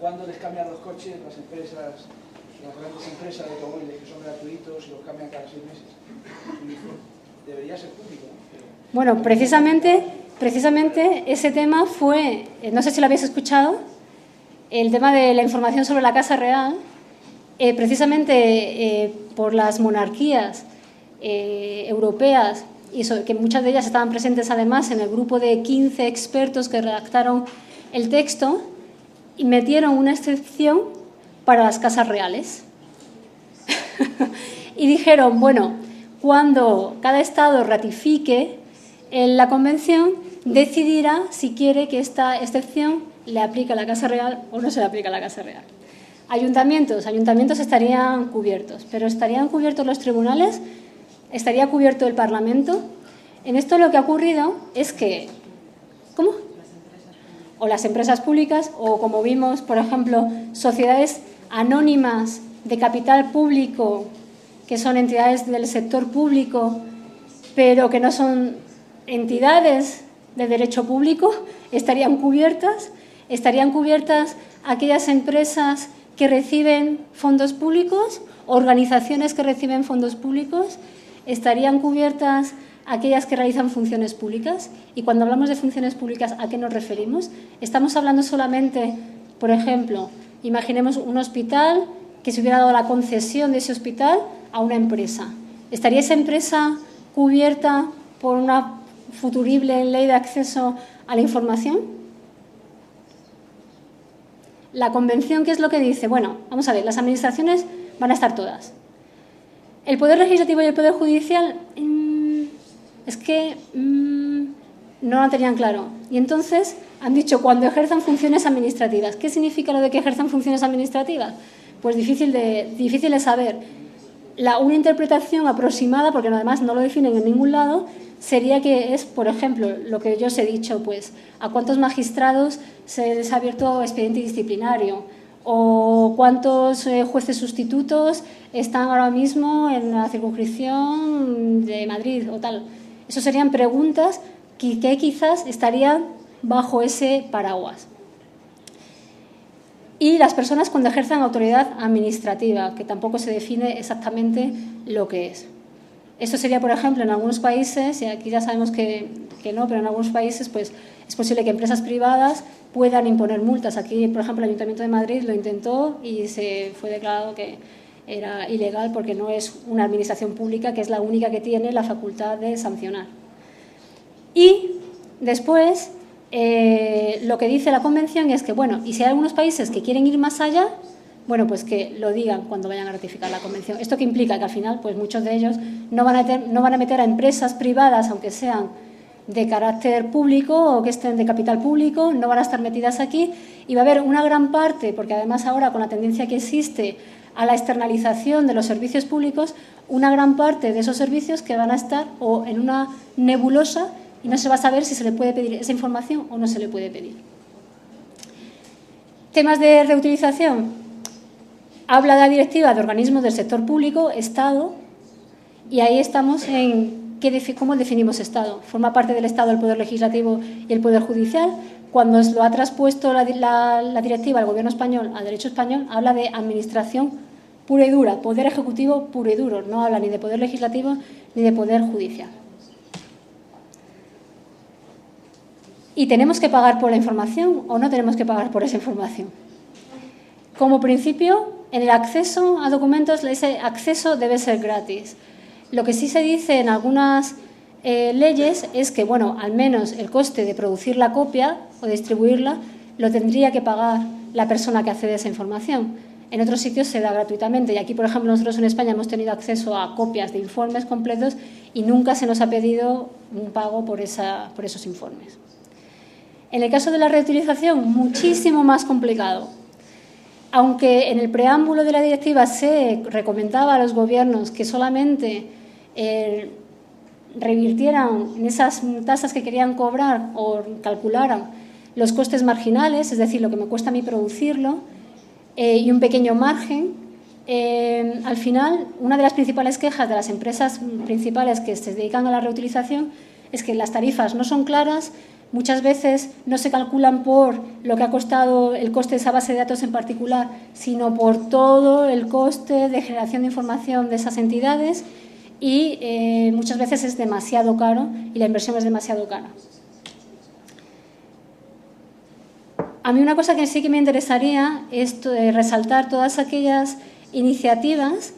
[SPEAKER 2] ¿cuándo les cambian los coches las empresas, las grandes empresas de automóviles que son gratuitos y los cambian cada 6 meses? Debería ser público, ¿no?
[SPEAKER 1] Bueno, precisamente ese tema fue, no sé si lo habéis escuchado, el tema de la información sobre la Casa Real. Precisamente por las monarquías europeas, y que muchas de ellas estaban presentes además en el grupo de 15 expertos que redactaron el texto, y metieron una excepción para las casas reales. Y dijeron, bueno, cuando cada Estado ratifique la convención, decidirá si quiere que esta excepción le aplique a la Casa Real o no se le aplica a la Casa Real. Ayuntamientos estarían cubiertos, pero ¿estarían cubiertos los tribunales? ¿Estaría cubierto el Parlamento? En esto lo que ha ocurrido es que, ¿cómo? O las empresas públicas, o como vimos, por ejemplo, sociedades anónimas de capital público, que son entidades del sector público, pero que no son entidades de derecho público, estarían cubiertas aquellas empresas que reciben fondos públicos, organizaciones que reciben fondos públicos, estarían cubiertas aquellas que realizan funciones públicas. Y cuando hablamos de funciones públicas, ¿a qué nos referimos? Estamos hablando solamente, por ejemplo, imaginemos un hospital que se hubiera dado la concesión de ese hospital a una empresa. ¿Estaría esa empresa cubierta por una futurible ley de acceso a la información? La convención, ¿qué es lo que dice? Bueno, vamos a ver, las administraciones van a estar todas. El Poder Legislativo y el Poder Judicial es que no lo tenían claro. Y entonces han dicho cuando ejerzan funciones administrativas. ¿Qué significa lo de que ejerzan funciones administrativas? Pues difícil de saber. Una interpretación aproximada, porque además no lo definen en ningún lado, sería que es, por ejemplo, lo que yo os he dicho, pues a cuántos magistrados se les ha abierto expediente disciplinario o cuántos jueces sustitutos están ahora mismo en la circunscripción de Madrid o tal. Eso serían preguntas que quizás estarían bajo ese paraguas. Y las personas cuando ejerzan autoridad administrativa, que tampoco se define exactamente lo que es. Esto sería, por ejemplo, en algunos países, y aquí ya sabemos que no, pero en algunos países pues, es posible que empresas privadas puedan imponer multas. Aquí, por ejemplo, el Ayuntamiento de Madrid lo intentó y se fue declarado que era ilegal porque no es una administración pública que es la única que tiene la facultad de sancionar. Y después, lo que dice la Convención es que, bueno, y si hay algunos países que quieren ir más allá, bueno, pues que lo digan cuando vayan a ratificar la Convención. ¿Esto qué implica? Que al final, pues muchos de ellos no van a meter a empresas privadas, aunque sean de carácter público o que estén de capital público, no van a estar metidas aquí y va a haber una gran parte, porque además ahora con la tendencia que existe a la externalización de los servicios públicos, una gran parte de esos servicios que van a estar o en una nebulosa y no se va a saber si se le puede pedir esa información o no se le puede pedir. Temas de reutilización. Habla de la directiva de organismos del sector público, Estado, y ahí estamos en cómo definimos Estado. Forma parte del Estado el Poder Legislativo y el Poder Judicial. Cuando lo ha traspuesto la directiva del Gobierno español al derecho español, habla de administración pura y dura, Poder Ejecutivo puro y duro. No habla ni de Poder Legislativo ni de Poder Judicial. ¿Y tenemos que pagar por la información o no tenemos que pagar por esa información? Como principio, en el acceso a documentos, ese acceso debe ser gratis. Lo que sí se dice en algunas leyes es que, bueno, al menos el coste de producir la copia o distribuirla lo tendría que pagar la persona que accede a esa información. En otros sitios se da gratuitamente y aquí, por ejemplo, nosotros en España hemos tenido acceso a copias de informes completos y nunca se nos ha pedido un pago por esos informes. En el caso de la reutilización, muchísimo más complicado. Aunque en el preámbulo de la directiva se recomendaba a los gobiernos que solamente revirtieran en esas tasas que querían cobrar o calcularan los costes marginales, es decir, lo que me cuesta a mí producirlo, y un pequeño margen, al final, una de las principales quejas de las empresas principales que se dedican a la reutilización es que las tarifas no son claras. Muchas veces no se calculan por lo que ha costado el coste de esa base de datos en particular, sino por todo el coste de generación de información de esas entidades y muchas veces es demasiado caro y la inversión es demasiado cara. A mí una cosa que sí que me interesaría es resaltar todas aquellas iniciativas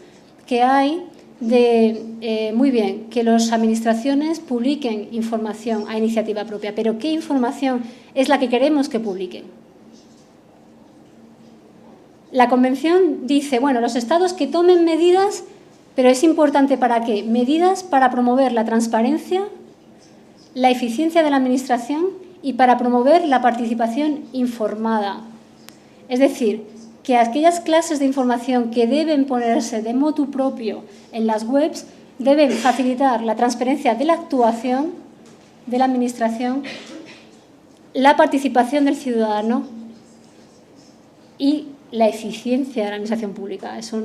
[SPEAKER 1] que hay de, muy bien, que las administraciones publiquen información a iniciativa propia, pero ¿qué información es la que queremos que publiquen? La Convención dice, bueno, los Estados que tomen medidas, pero es importante ¿para qué? Medidas para promover la transparencia, la eficiencia de la administración y para promover la participación informada. Es decir, que aquellas clases de información que deben ponerse de motu propio en las webs deben facilitar la transparencia de la actuación de la administración, la participación del ciudadano y la eficiencia de la administración pública. Eso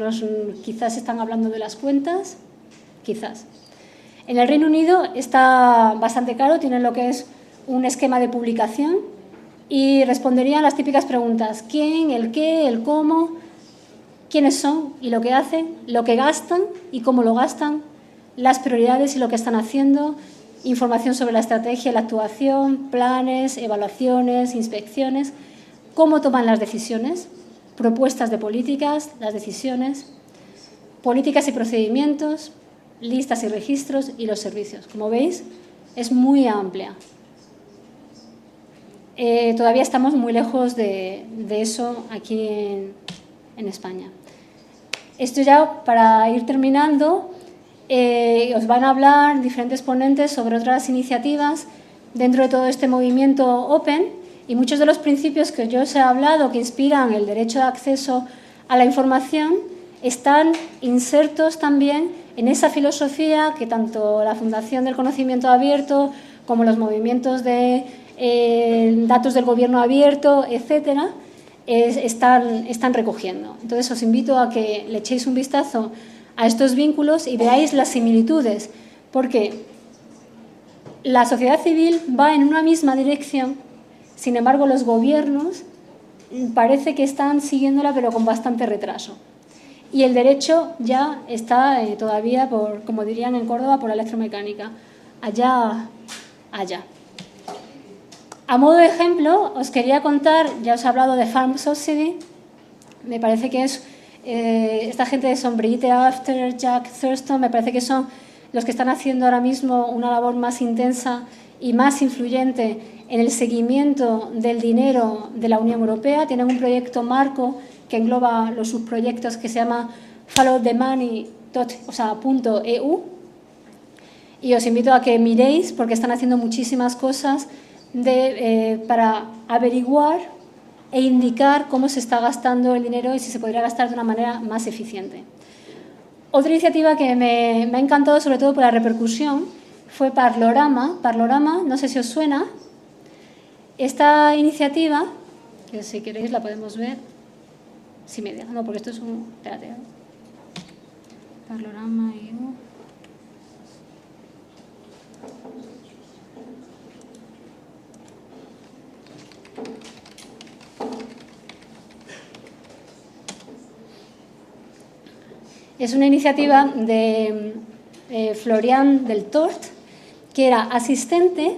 [SPEAKER 1] quizás están hablando de las cuentas, quizás. En el Reino Unido está bastante claro, tienen lo que es un esquema de publicación y responderían las típicas preguntas: ¿quién?, el qué, el cómo, quiénes son y lo que hacen, lo que gastan y cómo lo gastan, las prioridades y lo que están haciendo, información sobre la estrategia, la actuación, planes, evaluaciones, inspecciones, cómo toman las decisiones, propuestas de políticas, las decisiones, políticas y procedimientos, listas y registros y los servicios. Como veis, es muy amplia. Todavía estamos muy lejos de eso aquí en España. Esto ya para ir terminando, os van a hablar diferentes ponentes sobre otras iniciativas dentro de todo este movimiento Open y muchos de los principios que yo os he hablado que inspiran el derecho de acceso a la información están insertos también en esa filosofía que tanto la Fundación del Conocimiento Abierto como los movimientos de datos del gobierno abierto, etcétera, están recogiendo. Entonces os invito a que le echéis un vistazo a estos vínculos y veáis las similitudes, porque la sociedad civil va en una misma dirección, sin embargo los gobiernos parece que están siguiéndola pero con bastante retraso. Y el derecho ya está todavía, como dirían en Córdoba, por la electromecánica, allá. A modo de ejemplo, os quería contar, ya os he hablado de Farm Subsidy, me parece que es, esta gente son Brigitte After, Jack Thurston, me parece que son los que están haciendo ahora mismo una labor más intensa y más influyente en el seguimiento del dinero de la Unión Europea. Tienen un proyecto marco que engloba los subproyectos que se llama followthemoney.eu y os invito a que miréis porque están haciendo muchísimas cosas para averiguar e indicar cómo se está gastando el dinero y si se podría gastar de una manera más eficiente. Otra iniciativa que me ha encantado, sobre todo por la repercusión, fue Parlorama. Parlorama, no sé si os suena. Esta iniciativa, que si queréis la podemos ver. Sí, media. No, porque esto es un... Espérate. Parlorama y... Es una iniciativa de Florian Deltort, que era asistente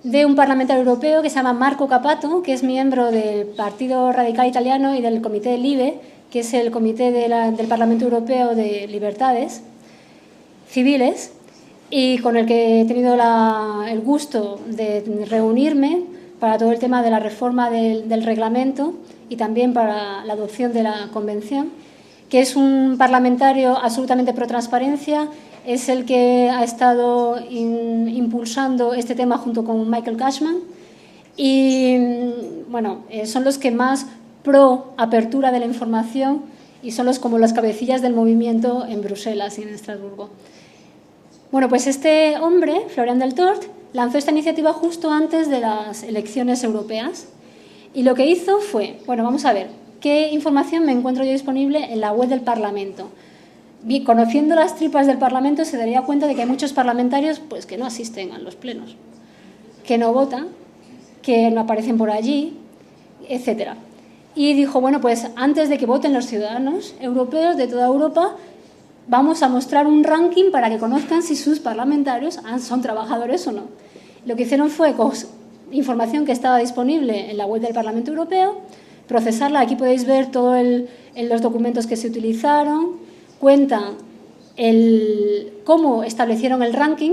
[SPEAKER 1] de un parlamentario europeo que se llama Marco Cappato, que es miembro del Partido Radical Italiano y del Comité LIBE, que es el Comité del Parlamento Europeo de Libertades Civiles, y con el que he tenido el gusto de reunirme para todo el tema de la reforma del reglamento y también para la adopción de la convención, que es un parlamentario absolutamente pro transparencia, es el que ha estado impulsando este tema junto con Michael Cashman y bueno, son los que más pro apertura de la información y son como las cabecillas del movimiento en Bruselas y en Estrasburgo. Bueno, pues este hombre, Florian Deltort, lanzó esta iniciativa justo antes de las elecciones europeas y lo que hizo fue, bueno, vamos a ver, ¿qué información me encuentro yo disponible en la web del Parlamento? Bien, conociendo las tripas del Parlamento se daría cuenta de que hay muchos parlamentarios pues, que no asisten a los plenos, que no votan, que no aparecen por allí, etcétera. Y dijo, bueno, pues antes de que voten los ciudadanos europeos de toda Europa, vamos a mostrar un ranking para que conozcan si sus parlamentarios son trabajadores o no. Lo que hicieron fue información que estaba disponible en la web del Parlamento Europeo, procesarla. Aquí podéis ver todos los documentos que se utilizaron, cuentan cómo establecieron el ranking,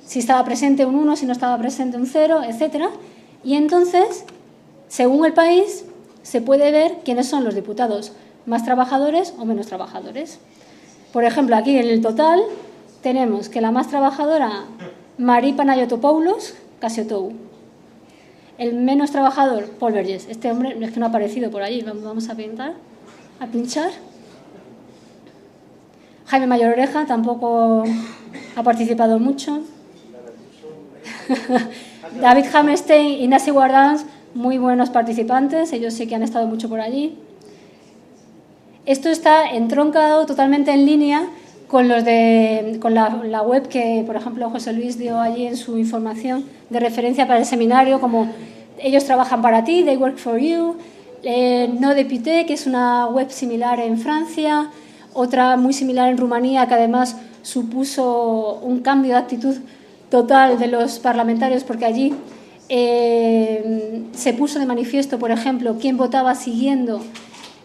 [SPEAKER 1] si estaba presente un 1, si no estaba presente un 0, etc. Y entonces, según el país, se puede ver quiénes son los diputados más trabajadores o menos trabajadores. Por ejemplo, aquí en el total tenemos que la más trabajadora, Marie Panayotopoulos Casiotou. El menos trabajador, Paul Vergès. Este hombre es que no ha aparecido por allí. Vamos a pinchar. Jaime Mayor Oreja tampoco ha participado mucho. David Hammerstein y Nancy Wardans, muy buenos participantes. Ellos sí que han estado mucho por allí. Esto está entroncado totalmente en línea con la web que, por ejemplo, José Luis dio allí en su información de referencia para el seminario, como ellos trabajan para ti, they work for you, No Député, que es una web similar en Francia, otra muy similar en Rumanía, que además supuso un cambio de actitud total de los parlamentarios, porque allí se puso de manifiesto, por ejemplo, quién votaba siguiendo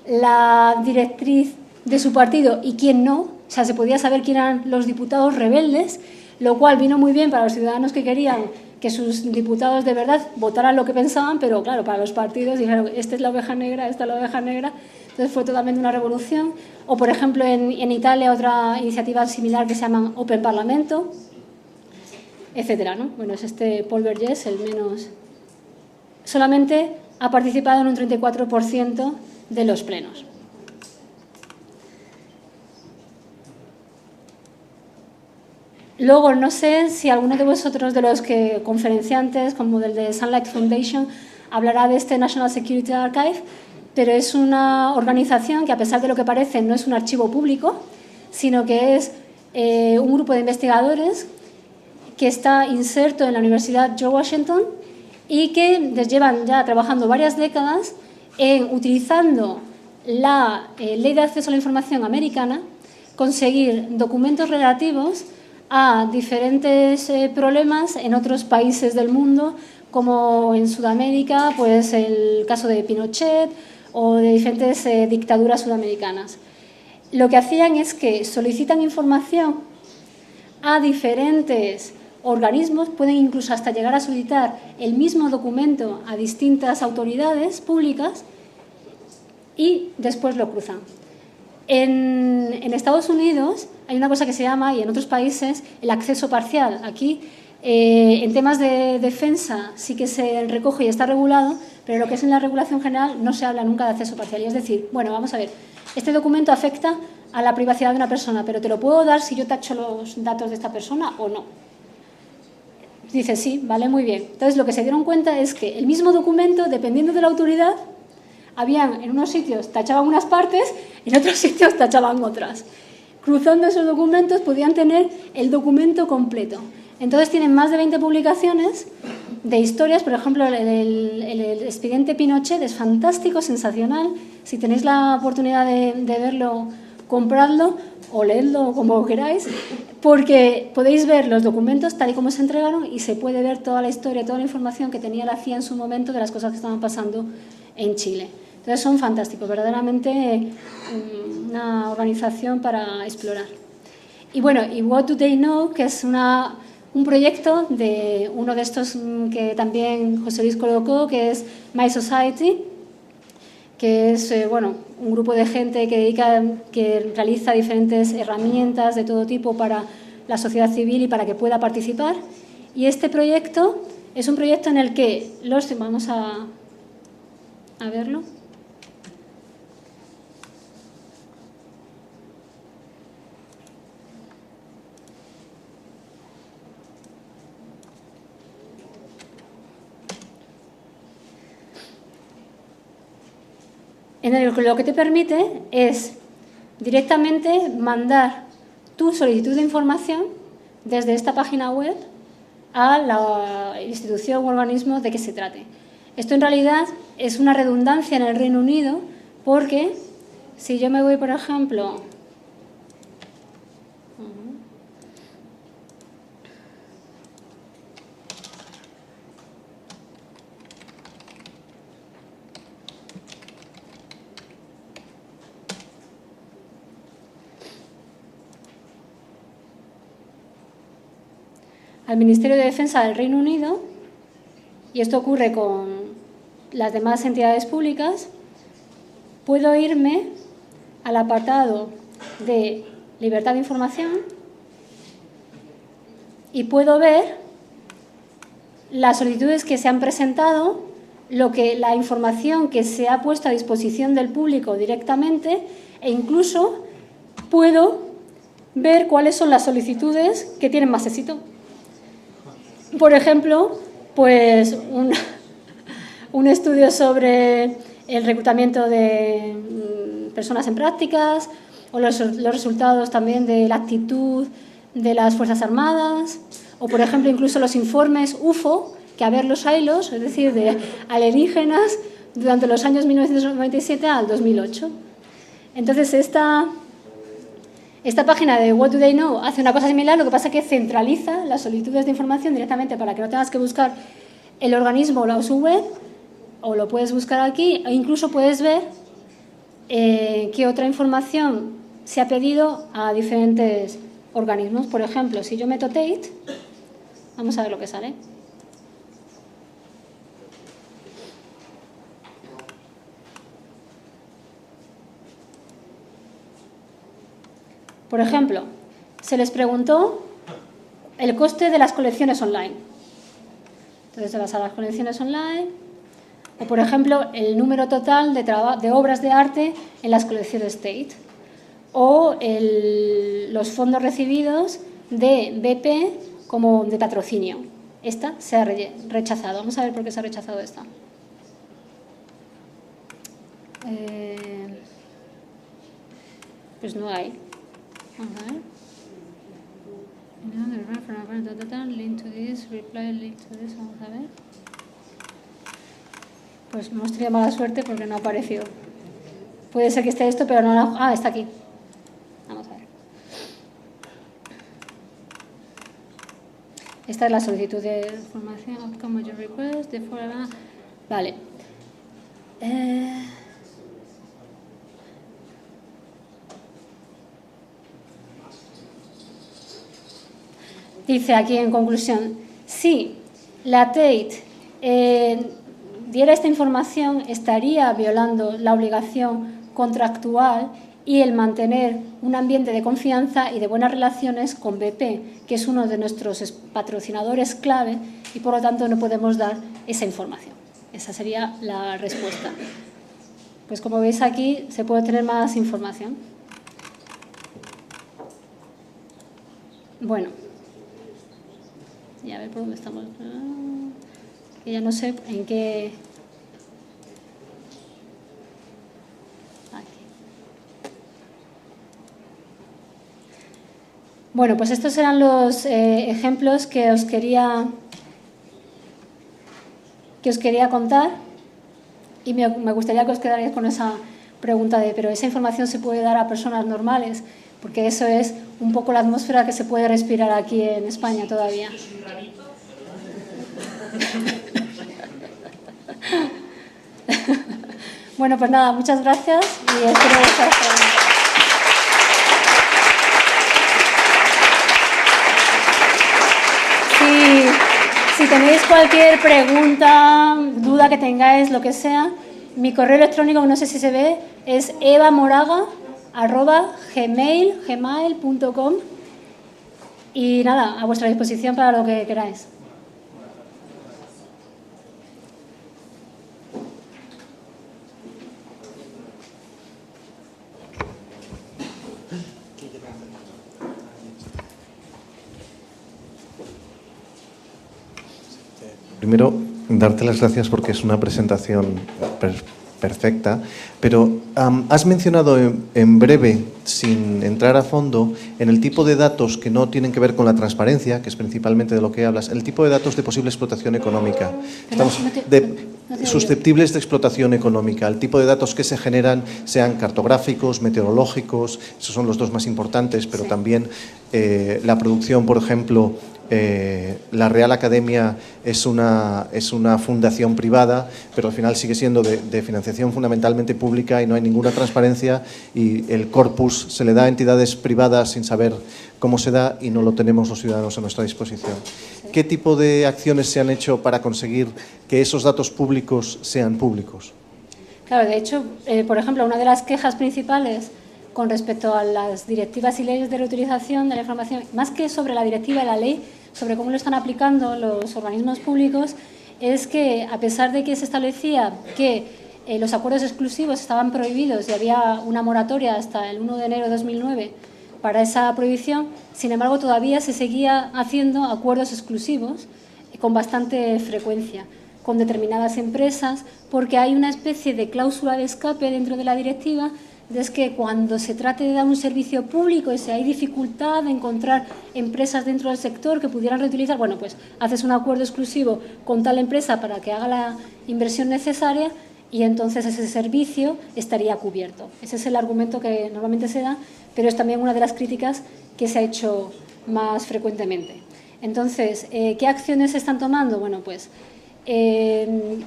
[SPEAKER 1] la directriz de su partido y quién no. O sea, se podía saber quién eran los diputados rebeldes, lo cual vino muy bien para los ciudadanos que querían que sus diputados de verdad votaran lo que pensaban, pero claro, para los partidos dijeron, esta es la oveja negra, esta es la oveja negra. Entonces fue totalmente una revolución. O, por ejemplo, en Italia otra iniciativa similar que se llama Open Parlamento, etcétera, ¿no? Bueno, es Paul Vergès, el menos... Solamente ha participado en un 34% de los plenos. Luego, no sé si alguno de vosotros, de los conferenciantes, como del de Sunlight Foundation, hablará de este National Security Archive, pero es una organización que, a pesar de lo que parece, no es un archivo público, sino que es un grupo de investigadores que está inserto en la Universidad George Washington y que les llevan ya trabajando varias décadas en, utilizando la Ley de Acceso a la Información americana, conseguir documentos relativos a diferentes problemas en otros países del mundo, como en Sudamérica, pues el caso de Pinochet o de diferentes dictaduras sudamericanas. Lo que hacían es que solicitan información a diferentes organismos, pueden incluso hasta llegar a solicitar el mismo documento a distintas autoridades públicas y después lo cruzan. En Estados Unidos hay una cosa que se llama, y en otros países, el acceso parcial. Aquí, en temas de defensa, sí que se recoge y está regulado, pero lo que es en la regulación general no se habla nunca de acceso parcial. Y es decir, bueno, vamos a ver, este documento afecta a la privacidad de una persona, pero ¿te lo puedo dar si yo tacho los datos de esta persona o no? Dice, sí, vale, muy bien. Entonces, lo que se dieron cuenta es que el mismo documento, dependiendo de la autoridad, habían en unos sitios tachaban unas partes, en otros sitios tachaban otras. Cruzando esos documentos podían tener el documento completo. Entonces tienen más de 20 publicaciones de historias. Por ejemplo, el expediente Pinochet es fantástico, sensacional. Si tenéis la oportunidad de verlo, compradlo o leedlo como queráis, porque podéis ver los documentos tal y como se entregaron y se puede ver toda la historia, toda la información que tenía la CIA en su momento de las cosas que estaban pasando en Chile. Entonces son fantásticos, verdaderamente una organización para explorar. Y bueno, y What Do They Know, que es un proyecto de uno de estos que también José Luis colocó, que es My Society, que es un grupo de gente que realiza diferentes herramientas de todo tipo para la sociedad civil y para que pueda participar. Y este proyecto es un proyecto en el que vamos a verlo. En el que lo que te permite es directamente mandar tu solicitud de información desde esta página web a la institución o organismo de que se trate. Esto en realidad es una redundancia en el Reino Unido porque si yo me voy, por ejemplo, al Ministerio de Defensa del Reino Unido, y esto ocurre con las demás entidades públicas, puedo irme al apartado de libertad de información y puedo ver las solicitudes que se han presentado, la información que se ha puesto a disposición del público directamente, e incluso puedo ver cuáles son las solicitudes que tienen más éxito. Por ejemplo, pues un estudio sobre el reclutamiento de personas en prácticas, o los resultados también de la actitud de las Fuerzas Armadas, o por ejemplo incluso los informes UFO, que a ver los hilos, es decir, de alienígenas durante los años 1997 al 2008. Entonces esta página de What Do They Know hace una cosa similar, lo que pasa es que centraliza las solicitudes de información directamente para que no tengas que buscar el organismo o su web, o lo puedes buscar aquí, e incluso puedes ver qué otra información se ha pedido a diferentes organismos. Por ejemplo, si yo meto Tate, vamos a ver lo que sale. Por ejemplo, se les preguntó el coste de las colecciones online. Entonces te vas a las colecciones online, o por ejemplo, el número total de obras de arte en las colecciones Tate, o los fondos recibidos de BP como de patrocinio. Esta se ha rechazado. Vamos a ver por qué se ha rechazado esta. Pues no hay. Vamos a ver. Link to this, reply, link to this. Vamos a ver. Pues hemos tenido mala suerte porque no ha aparecido. Puede ser que esté esto, pero no. Está aquí. Vamos a ver. Esta es la solicitud de información. Outcome of your request. Vale. Dice aquí en conclusión, si la Tate diera esta información, estaría violando la obligación contractual y el mantener un ambiente de confianza y de buenas relaciones con BP, que es uno de nuestros patrocinadores clave, y por lo tanto no podemos dar esa información. Esa sería la respuesta. Pues como veis aquí se puede tener más información. Bueno. Y a ver por dónde estamos. Que ya no sé en qué. Bueno, pues estos eran los ejemplos que os quería contar, y me gustaría que os quedarais con esa pregunta de, ¿pero esa información se puede dar a personas normales? Porque eso es un poco la atmósfera que se puede respirar aquí en España todavía. Bueno, pues nada, muchas gracias y espero vuestras preguntas. Si tenéis cualquier pregunta, duda que tengáis, lo que sea, mi correo electrónico, no sé si se ve, es evamoraga@gmail.com y nada, a vuestra disposición para lo que queráis.
[SPEAKER 3] Primero, darte las gracias porque es una presentación perfecta, pero has mencionado en breve, sin entrar a fondo, en el tipo de datos que no tienen que ver con la transparencia, que es principalmente de lo que hablas, el tipo de datos de posible explotación económica. Estamos susceptibles de explotación económica, el tipo de datos que se generan, sean cartográficos, meteorológicos, esos son los dos más importantes, pero también la producción, por ejemplo. La Real Academia es una fundación privada, pero al final sigue siendo de financiación fundamentalmente pública y no hay ninguna transparencia, y el corpus se le da a entidades privadas sin saber cómo se da y no lo tenemos los ciudadanos a nuestra disposición. ¿Qué tipo de acciones se han hecho para conseguir que esos datos públicos sean públicos?
[SPEAKER 1] Claro, de hecho, por ejemplo, una de las quejas principales con respecto a las directivas y leyes de reutilización de la información, más que sobre la directiva y la ley, sobre cómo lo están aplicando los organismos públicos, es que a pesar de que se establecía que los acuerdos exclusivos estaban prohibidos y había una moratoria hasta el 1 de enero de 2009 para esa prohibición, sin embargo todavía se seguía haciendo acuerdos exclusivos con bastante frecuencia con determinadas empresas, porque hay una especie de cláusula de escape dentro de la directiva. Es que cuando se trate de dar un servicio público y si hay dificultad de encontrar empresas dentro del sector que pudieran reutilizar, bueno, pues haces un acuerdo exclusivo con tal empresa para que haga la inversión necesaria y entonces ese servicio estaría cubierto. Ese es el argumento que normalmente se da, pero es también una de las críticas que se ha hecho más frecuentemente. Entonces, ¿qué acciones se están tomando? Bueno, pues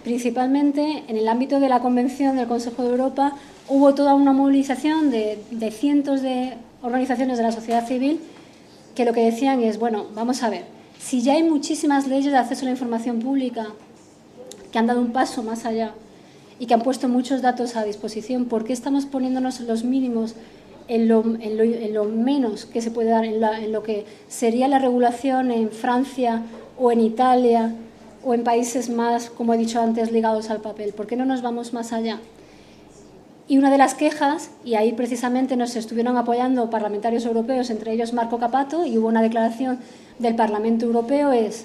[SPEAKER 1] principalmente en el ámbito de la Convención del Consejo de Europa hubo toda una movilización de cientos de organizaciones de la sociedad civil que lo que decían es, bueno, vamos a ver, si ya hay muchísimas leyes de acceso a la información pública que han dado un paso más allá y que han puesto muchos datos a disposición, ¿por qué estamos poniéndonos los mínimos en lo menos que se puede dar, en lo que sería la regulación en Francia o en Italia o en países más, como he dicho antes, ligados al papel? ¿Por qué no nos vamos más allá? Y una de las quejas, y ahí precisamente nos estuvieron apoyando parlamentarios europeos, entre ellos Marco Cappato, y hubo una declaración del Parlamento Europeo, es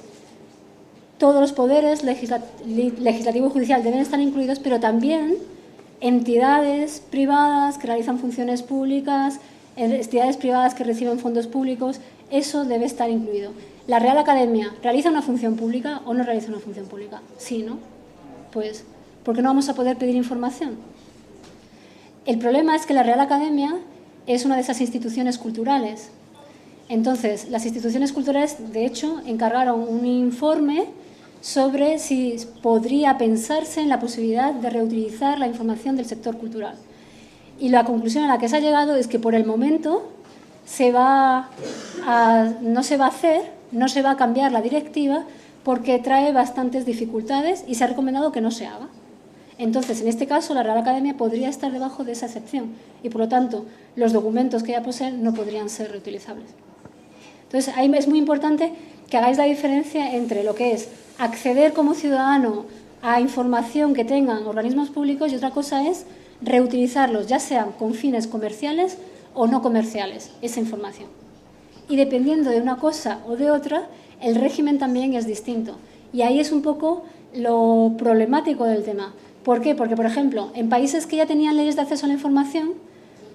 [SPEAKER 1] todos los poderes, legislativo y judicial, deben estar incluidos, pero también entidades privadas que realizan funciones públicas, entidades privadas que reciben fondos públicos, eso debe estar incluido. ¿La Real Academia realiza una función pública o no realiza una función pública? Sí, ¿no? Pues, ¿por qué no vamos a poder pedir información? El problema es que la Real Academia es una de esas instituciones culturales. Entonces, las instituciones culturales, de hecho, encargaron un informe sobre si podría pensarse en la posibilidad de reutilizar la información del sector cultural. Y la conclusión a la que se ha llegado es que por el momento no se va a cambiar la directiva porque trae bastantes dificultades y se ha recomendado que no se haga. Entonces, en este caso, la Real Academia podría estar debajo de esa excepción y, por lo tanto, los documentos que ella posee no podrían ser reutilizables. Entonces, ahí es muy importante que hagáis la diferencia entre lo que es acceder como ciudadano a información que tengan organismos públicos y otra cosa es reutilizarlos, ya sean con fines comerciales o no comerciales, esa información. Y dependiendo de una cosa o de otra, el régimen también es distinto. Y ahí es un poco lo problemático del tema. ¿Por qué? Porque, por ejemplo, en países que ya tenían leyes de acceso a la información,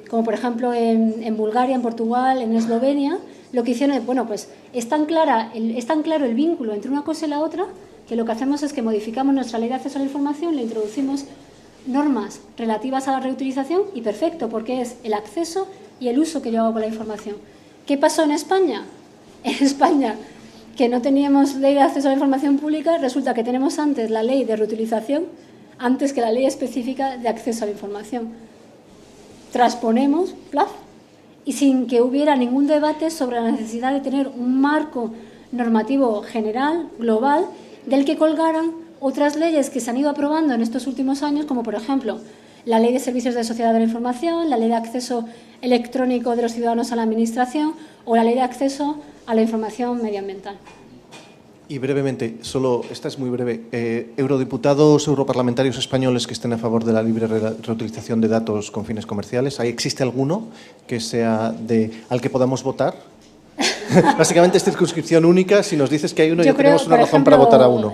[SPEAKER 1] como por ejemplo en Bulgaria, en Portugal, en Eslovenia, lo que hicieron es, bueno, pues es tan claro el vínculo entre una cosa y la otra, que lo que hacemos es que modificamos nuestra ley de acceso a la información, le introducimos normas relativas a la reutilización y perfecto, porque es el acceso y el uso que yo hago con la información. ¿Qué pasó en España? En España, que no teníamos ley de acceso a la información pública, resulta que tenemos antes la ley de reutilización antes que la ley específica de acceso a la información. Transponemos, plaf, y sin que hubiera ningún debate sobre la necesidad de tener un marco normativo general, global, del que colgaran otras leyes que se han ido aprobando en estos últimos años, como por ejemplo la Ley de Servicios de Sociedad de la Información, la Ley de Acceso Electrónico de los Ciudadanos a la Administración o la Ley de Acceso a la Información Medioambiental.
[SPEAKER 3] Y brevemente, solo, esta es muy breve, eurodiputados, europarlamentarios españoles que estén a favor de la libre reutilización de datos con fines comerciales, ¿ahí existe alguno que sea al que podamos votar? Básicamente es circunscripción única, si nos dices que hay uno ya tenemos una razón para votar a uno.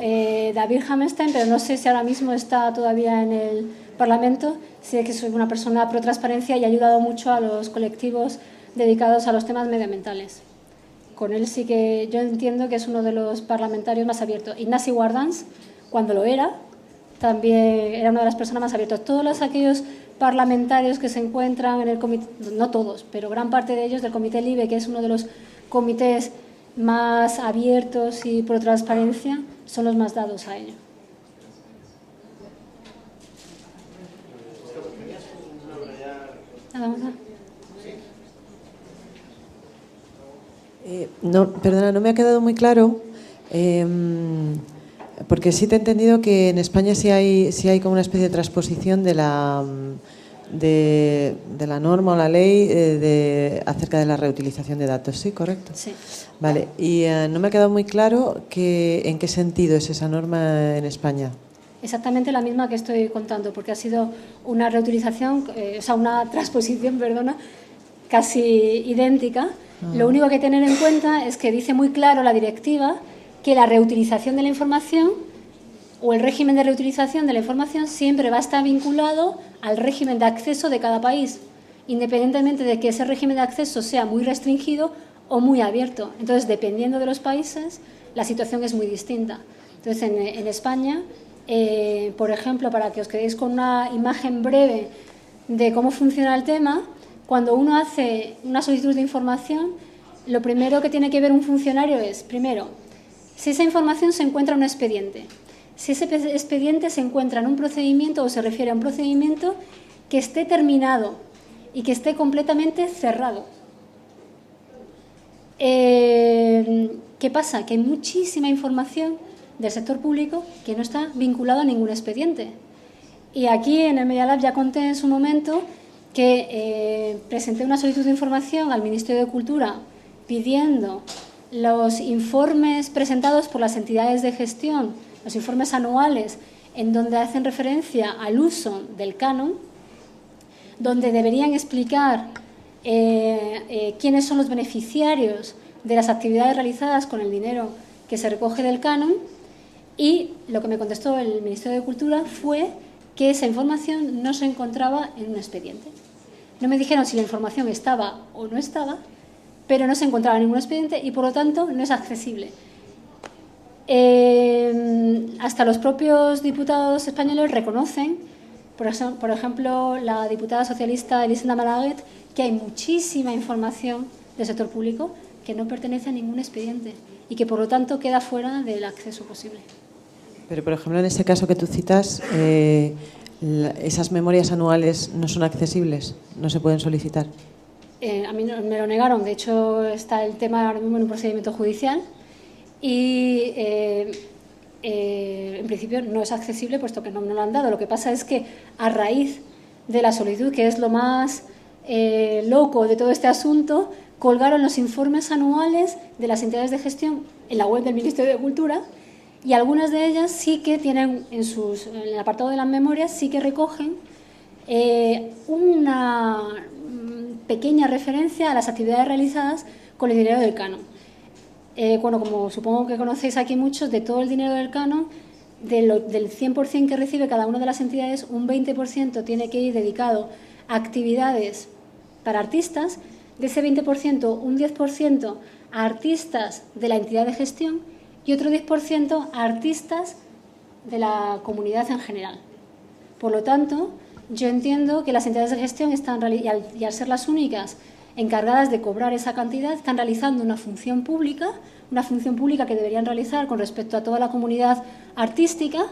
[SPEAKER 1] David Hammerstein, pero no sé si ahora mismo está todavía en el Parlamento, sé que soy una persona pro transparencia y ha ayudado mucho a los colectivos dedicados a los temas medioambientales. Con él sí que yo entiendo que es uno de los parlamentarios más abiertos. Ignasi Guardans, cuando lo era, también era una de las personas más abiertas. Todos aquellos parlamentarios que se encuentran en el comité, no todos, pero gran parte de ellos del Comité LIBE, que es uno de los comités más abiertos y pro transparencia, son los más dados a ello.
[SPEAKER 4] No, perdona, no me ha quedado muy claro, porque sí te he entendido que en España sí hay como una especie de transposición de la norma o la ley acerca de la reutilización de datos, ¿sí? ¿Correcto?
[SPEAKER 1] Sí.
[SPEAKER 4] Vale, y no me ha quedado muy claro en qué sentido es esa norma en España.
[SPEAKER 1] Exactamente la misma que estoy contando, porque ha sido una reutilización, una transposición, perdona, casi idéntica. Lo único que tener en cuenta es que dice muy claro la directiva que la reutilización de la información o el régimen de reutilización de la información siempre va a estar vinculado al régimen de acceso de cada país, independientemente de que ese régimen de acceso sea muy restringido o muy abierto. Entonces, dependiendo de los países, la situación es muy distinta. Entonces, en España, por ejemplo, para que os quedéis con una imagen breve de cómo funciona el tema, cuando uno hace una solicitud de información, lo primero que tiene que ver un funcionario es, primero, si esa información se encuentra en un expediente. Si ese expediente se encuentra en un procedimiento o se refiere a un procedimiento que esté terminado y que esté completamente cerrado. ¿Qué pasa? Que hay muchísima información del sector público que no está vinculada a ningún expediente. Y aquí en el Media Lab ya conté en su momento que presenté una solicitud de información al Ministerio de Cultura pidiendo los informes presentados por las entidades de gestión, los informes anuales, en donde hacen referencia al uso del canon, donde deberían explicar quiénes son los beneficiarios de las actividades realizadas con el dinero que se recoge del canon, y lo que me contestó el Ministerio de Cultura fue que esa información no se encontraba en un expediente. No me dijeron si la información estaba o no estaba, pero no se encontraba en ningún expediente y, por lo tanto, no es accesible. Hasta los propios diputados españoles reconocen, por ejemplo, la diputada socialista Elisenda Malaguet, que hay muchísima información del sector público que no pertenece a ningún expediente y que, por lo tanto, queda fuera del acceso posible.
[SPEAKER 4] Pero, por ejemplo, en ese caso que tú citas, esas memorias anuales no son accesibles, no se pueden solicitar.
[SPEAKER 1] A mí me lo negaron. De hecho, está el tema ahora mismo en un procedimiento judicial y en principio no es accesible puesto que no me lo han dado. Lo que pasa es que a raíz de la solicitud, que es lo más loco de todo este asunto, colgaron los informes anuales de las entidades de gestión en la web del Ministerio de Cultura, y algunas de ellas sí que tienen en el apartado de las memorias, sí que recogen una pequeña referencia a las actividades realizadas con el dinero del canon. Bueno, como supongo que conocéis aquí muchos, de todo el dinero del canon, del 100% que recibe cada una de las entidades, un 20% tiene que ir dedicado a actividades para artistas, De ese 20%, un 10% a artistas de la entidad de gestión y otro 10% a artistas de la comunidad en general. Por lo tanto, yo entiendo que las entidades de gestión están, y al ser las únicas encargadas de cobrar esa cantidad, están realizando una función pública que deberían realizar con respecto a toda la comunidad artística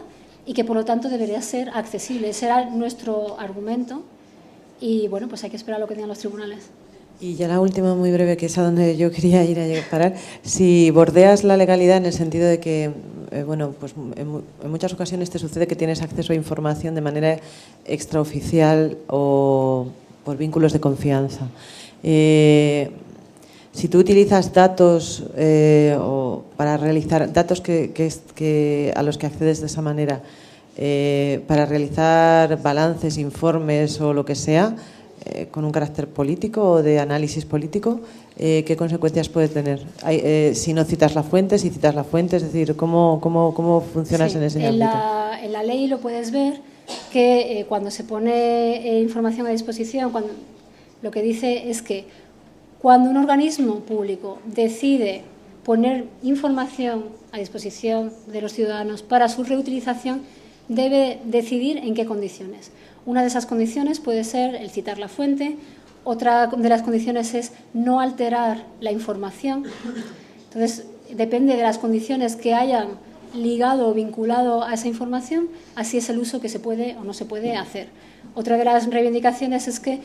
[SPEAKER 1] y que por lo tanto debería ser accesible. Ese era nuestro argumento y bueno, pues hay que esperar a lo que digan los tribunales.
[SPEAKER 4] Y ya la última, muy breve, que es a donde yo quería ir a parar. Si bordeas la legalidad en el sentido de que, bueno, pues en muchas ocasiones te sucede que tienes acceso a información de manera extraoficial o por vínculos de confianza. Si tú utilizas datos o para realizar datos a los que accedes de esa manera para realizar balances, informes o lo que sea, con un carácter político o de análisis político, ¿qué consecuencias puede tener? Si no citas la fuente, si citas la fuente, es decir, ¿cómo funcionas en ese ámbito?
[SPEAKER 1] En la ley lo puedes ver que cuando se pone información a disposición, lo que dice es que cuando un organismo público decide poner información a disposición de los ciudadanos para su reutilización, debe decidir en qué condiciones. Una de esas condiciones puede ser el citar la fuente, otra de las condiciones es no alterar la información. Entonces, depende de las condiciones que hayan ligado o vinculado a esa información, así es el uso que se puede o no se puede hacer. Otra de las reivindicaciones es que,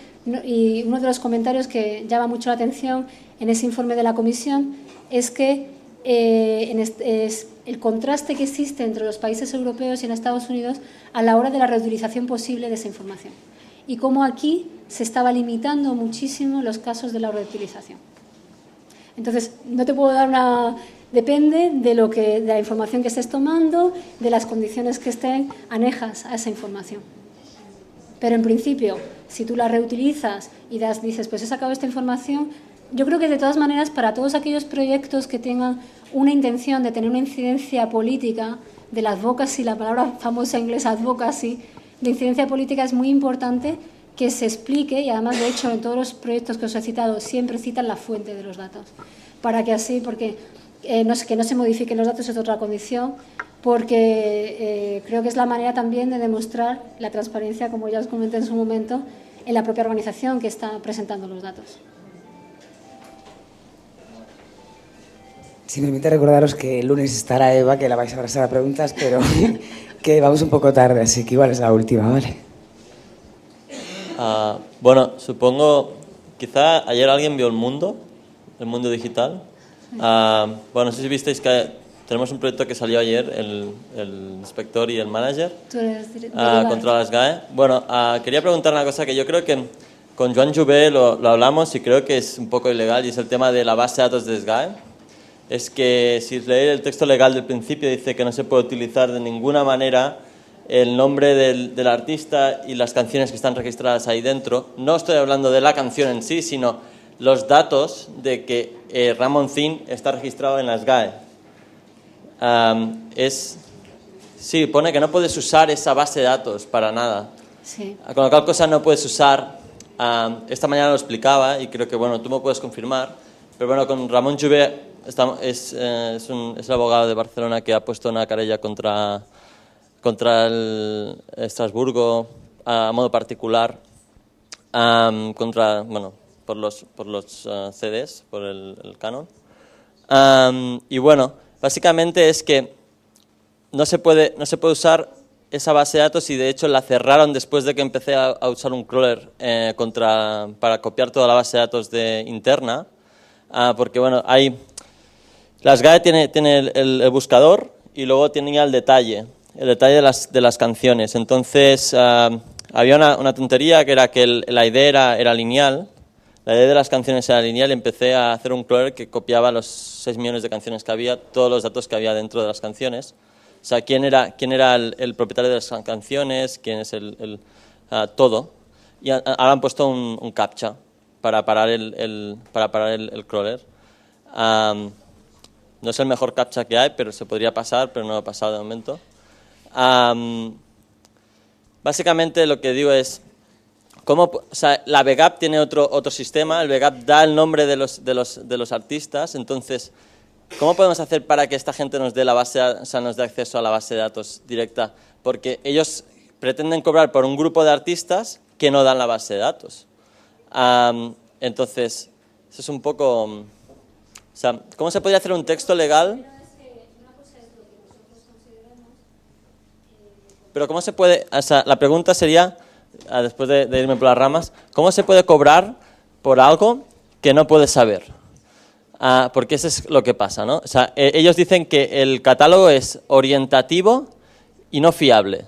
[SPEAKER 1] y uno de los comentarios que llama mucho la atención en ese informe de la Comisión, es que el contraste que existe entre los países europeos y en Estados Unidos a la hora de la reutilización posible de esa información. Y cómo aquí se estaba limitando muchísimo los casos de la reutilización. Entonces, no te puedo dar una... Depende de la información que estés tomando, de las condiciones que estén anejas a esa información. Pero en principio, si tú la reutilizas y dices, pues he sacado esta información, yo creo que de todas maneras para todos aquellos proyectos que tengan una intención de tener una incidencia política, del advocacy, la palabra famosa inglesa advocacy, de incidencia política, es muy importante que se explique, y además de hecho en todos los proyectos que os he citado siempre citan la fuente de los datos, para que así, porque que no se modifiquen los datos es otra condición, porque creo que es la manera también de demostrar la transparencia, como ya os comenté en su momento, en la propia organización que está presentando los datos.
[SPEAKER 5] Si me permite recordaros que el lunes estará Eva, que la vais a abrazar a preguntas, pero que vamos un poco tarde, así que igual es la última, ¿vale?
[SPEAKER 6] Bueno, supongo, quizá ayer alguien vio el mundo digital. Bueno, no sé si visteis que tenemos un proyecto que salió ayer, el inspector y el manager, contra las GAE. Bueno, quería preguntar una cosa que yo creo que con Joan Jouvet lo hablamos y creo que es un poco ilegal, y es el tema de la base de datos de SGAE. Es que si leéis el texto legal del principio dice que no se puede utilizar de ninguna manera el nombre del artista y las canciones que están registradas ahí dentro. No estoy hablando de la canción en sí, sino los datos de que Ramón Zin está registrado en las GAE. Sí, pone que no puedes usar esa base de datos para nada.
[SPEAKER 1] Sí.
[SPEAKER 6] Con lo cual cosa no puedes usar. Esta mañana lo explicaba y creo que bueno, tú me puedes confirmar. Pero bueno, con Ramón Jouvet es el abogado de Barcelona que ha puesto una querella contra el Estrasburgo a modo particular, por los CDs, por el canon. Y bueno, básicamente es que no se puede usar esa base de datos, y de hecho la cerraron después de que empecé a usar un crawler para copiar toda la base de datos interna, porque bueno, las GAE tiene el buscador y luego tiene ya el detalle de las canciones. Entonces había una tontería que era que la ID era lineal, la ID de las canciones era lineal, y empecé a hacer un crawler que copiaba los 6 millones de canciones que había, todos los datos que había dentro de las canciones. O sea, quién era el propietario de las canciones, quién es todo. Y ahora han puesto un captcha para parar el crawler. No es el mejor captcha que hay, pero se podría pasar, pero no lo he pasado de momento. Básicamente lo que digo es, o sea, la VGAP tiene otro sistema, el VGAP da el nombre de los artistas, entonces, ¿cómo podemos hacer para que esta gente nos dé nos dé acceso a la base de datos directa? Porque ellos pretenden cobrar por un grupo de artistas que no dan la base de datos. Entonces, eso es un poco... O sea, ¿cómo se podría hacer un texto legal? Pero ¿cómo se puede...? O sea, la pregunta sería, después de irme por las ramas, ¿cómo se puede cobrar por algo que no puedes saber? Porque eso es lo que pasa, ¿no? O sea, ellos dicen que el catálogo es orientativo y no fiable.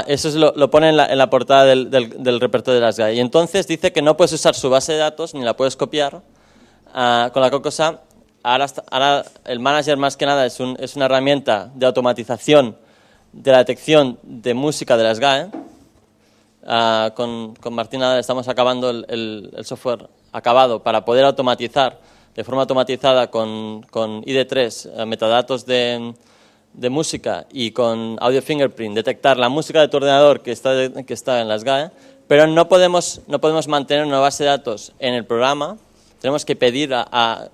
[SPEAKER 6] Eso lo pone en la portada del repertorio de las GAE. Y entonces dice que no puedes usar su base de datos ni la puedes copiar, con la cosa ahora el manager más que nada es una herramienta de automatización de la detección de música de las GAE. Con Martina estamos acabando el software acabado para poder automatizar de forma automatizada con ID3 metadatos de música y con Audio Fingerprint detectar la música de tu ordenador que está en las GAE, pero no podemos mantener una base de datos en el programa. Tenemos que pedir a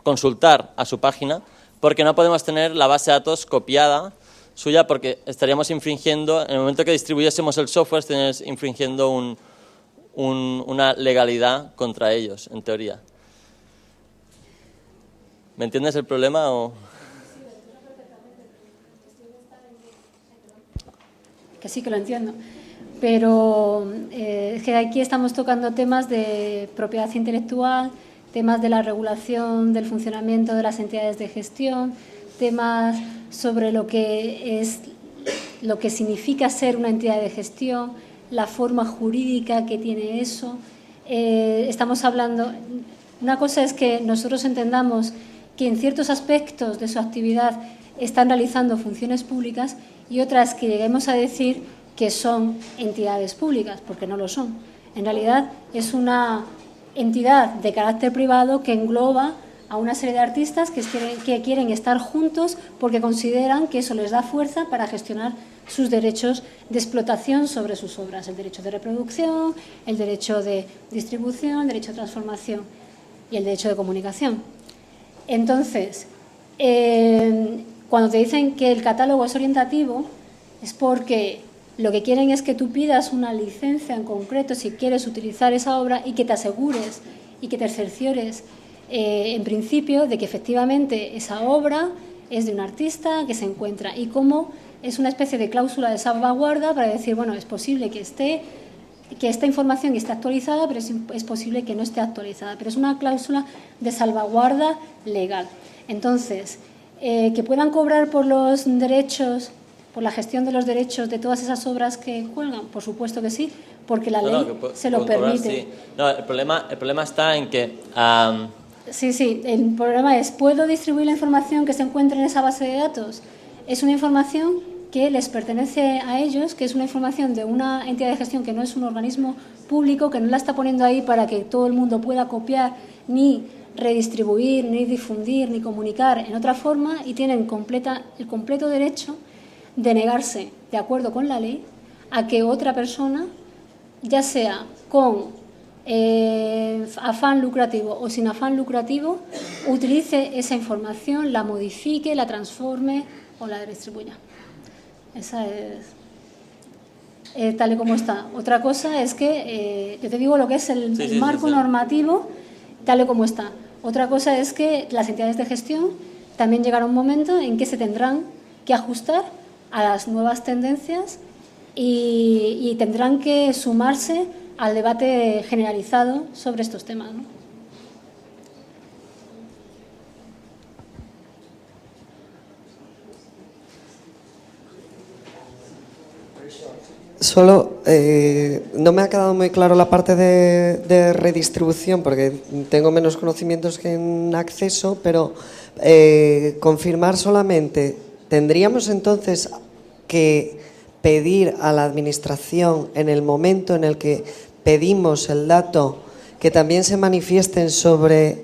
[SPEAKER 6] consultar a su página porque no podemos tener la base de datos copiada suya, porque estaríamos infringiendo, en el momento que distribuyésemos el software, estaríamos infringiendo una legalidad contra ellos, en teoría. ¿Me entiendes el problema o...?
[SPEAKER 1] Que sí que lo entiendo, pero es que aquí estamos tocando temas de propiedad intelectual, temas de la regulación del funcionamiento de las entidades de gestión, temas sobre lo que significa ser una entidad de gestión, la forma jurídica que tiene eso. Estamos hablando, una cosa es que nosotros entendamos que en ciertos aspectos de su actividad están realizando funciones públicas y otra es que lleguemos a decir que son entidades públicas, porque no lo son. En realidad es una entidad de carácter privado que engloba a una serie de artistas que quieren estar juntos porque consideran que eso les da fuerza para gestionar sus derechos de explotación sobre sus obras, el derecho de reproducción, el derecho de distribución, el derecho de transformación y el derecho de comunicación. Entonces, cuando te dicen que el catálogo es orientativo, es porque lo que quieren es que tú pidas una licencia en concreto si quieres utilizar esa obra y que te asegures y que te cerciores en principio de que efectivamente esa obra es de un artista que se encuentra y cómo es una especie de cláusula de salvaguarda para decir, bueno, es posible que esta información esté actualizada, pero es posible que no esté actualizada, pero es una cláusula de salvaguarda legal. Entonces, que puedan cobrar por los derechos, por la gestión de los derechos de todas esas obras que cuelgan, por supuesto que sí, porque la ley se lo permite.
[SPEAKER 6] Cobrar, sí. No, el problema está en que...
[SPEAKER 1] Sí, el problema es, ¿puedo distribuir la información que se encuentra en esa base de datos? Es una información que les pertenece a ellos, que es una información de una entidad de gestión que no es un organismo público, que no la está poniendo ahí para que todo el mundo pueda copiar, ni redistribuir, ni difundir, ni comunicar en otra forma, y tienen el completo derecho de negarse, de acuerdo con la ley, a que otra persona, ya sea con afán lucrativo o sin afán lucrativo, utilice esa información, la modifique, la transforme o la distribuya. Esa es tal y como está. Otra cosa es que, yo te digo lo que es el marco normativo, tal y como está. Otra cosa es que las entidades de gestión también llegará un momento en que se tendrán que ajustar a las nuevas tendencias y tendrán que sumarse al debate generalizado sobre estos temas, ¿no?
[SPEAKER 7] Solo no me ha quedado muy claro la parte de redistribución porque tengo menos conocimientos que en acceso, pero confirmar solamente, ¿tendríamos entonces que pedir a la administración en el momento en el que pedimos el dato que también se manifiesten sobre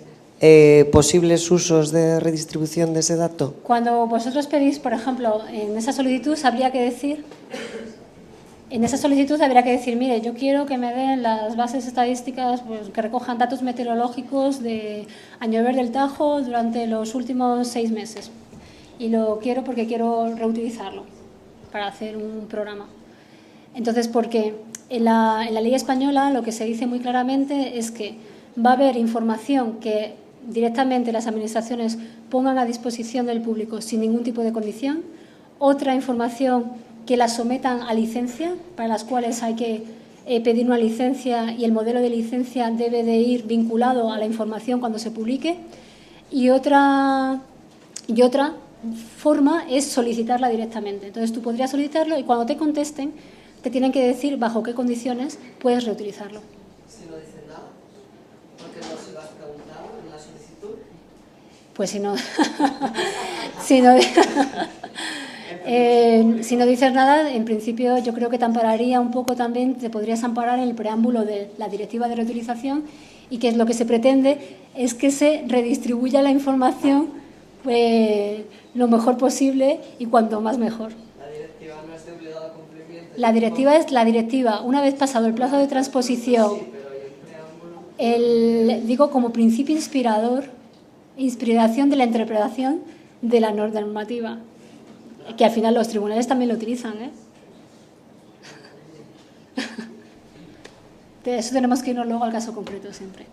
[SPEAKER 7] posibles usos de redistribución de ese dato?
[SPEAKER 1] Cuando vosotros pedís, por ejemplo, en esa solicitud habría que decir En esa solicitud habría que decir, mire, yo quiero que me den las bases estadísticas, pues, que recojan datos meteorológicos de Añover del Tajo durante los últimos 6 meses. Y lo quiero porque quiero reutilizarlo para hacer un programa. Entonces, porque en la ley española lo que se dice muy claramente es que va a haber información que directamente las administraciones pongan a disposición del público sin ningún tipo de condición, otra información que la sometan a licencia, para las cuales hay que pedir una licencia y el modelo de licencia debe de ir vinculado a la información cuando se publique, y otra forma es solicitarla directamente. Entonces tú podrías solicitarlo y cuando te contesten te tienen que decir bajo qué condiciones puedes reutilizarlo.
[SPEAKER 7] Si no dicen nada, porque no se lo has preguntado en la solicitud.
[SPEAKER 1] Pues si no, si no dices nada, en principio yo creo que te ampararía un poco también, te podrías amparar en el preámbulo de la Directiva de Reutilización, y que es lo que se pretende es que se redistribuya la información pues, lo mejor posible y cuanto más mejor.
[SPEAKER 7] La directiva no es de obligado cumplimiento.
[SPEAKER 1] La directiva es la directiva. Una vez pasado el plazo de transposición,
[SPEAKER 7] Sí, pero el preámbulo...
[SPEAKER 1] digo como principio inspiración de la interpretación de la normativa, que al final los tribunales también lo utilizan, ¿eh? De eso tenemos que irnos luego al caso concreto siempre.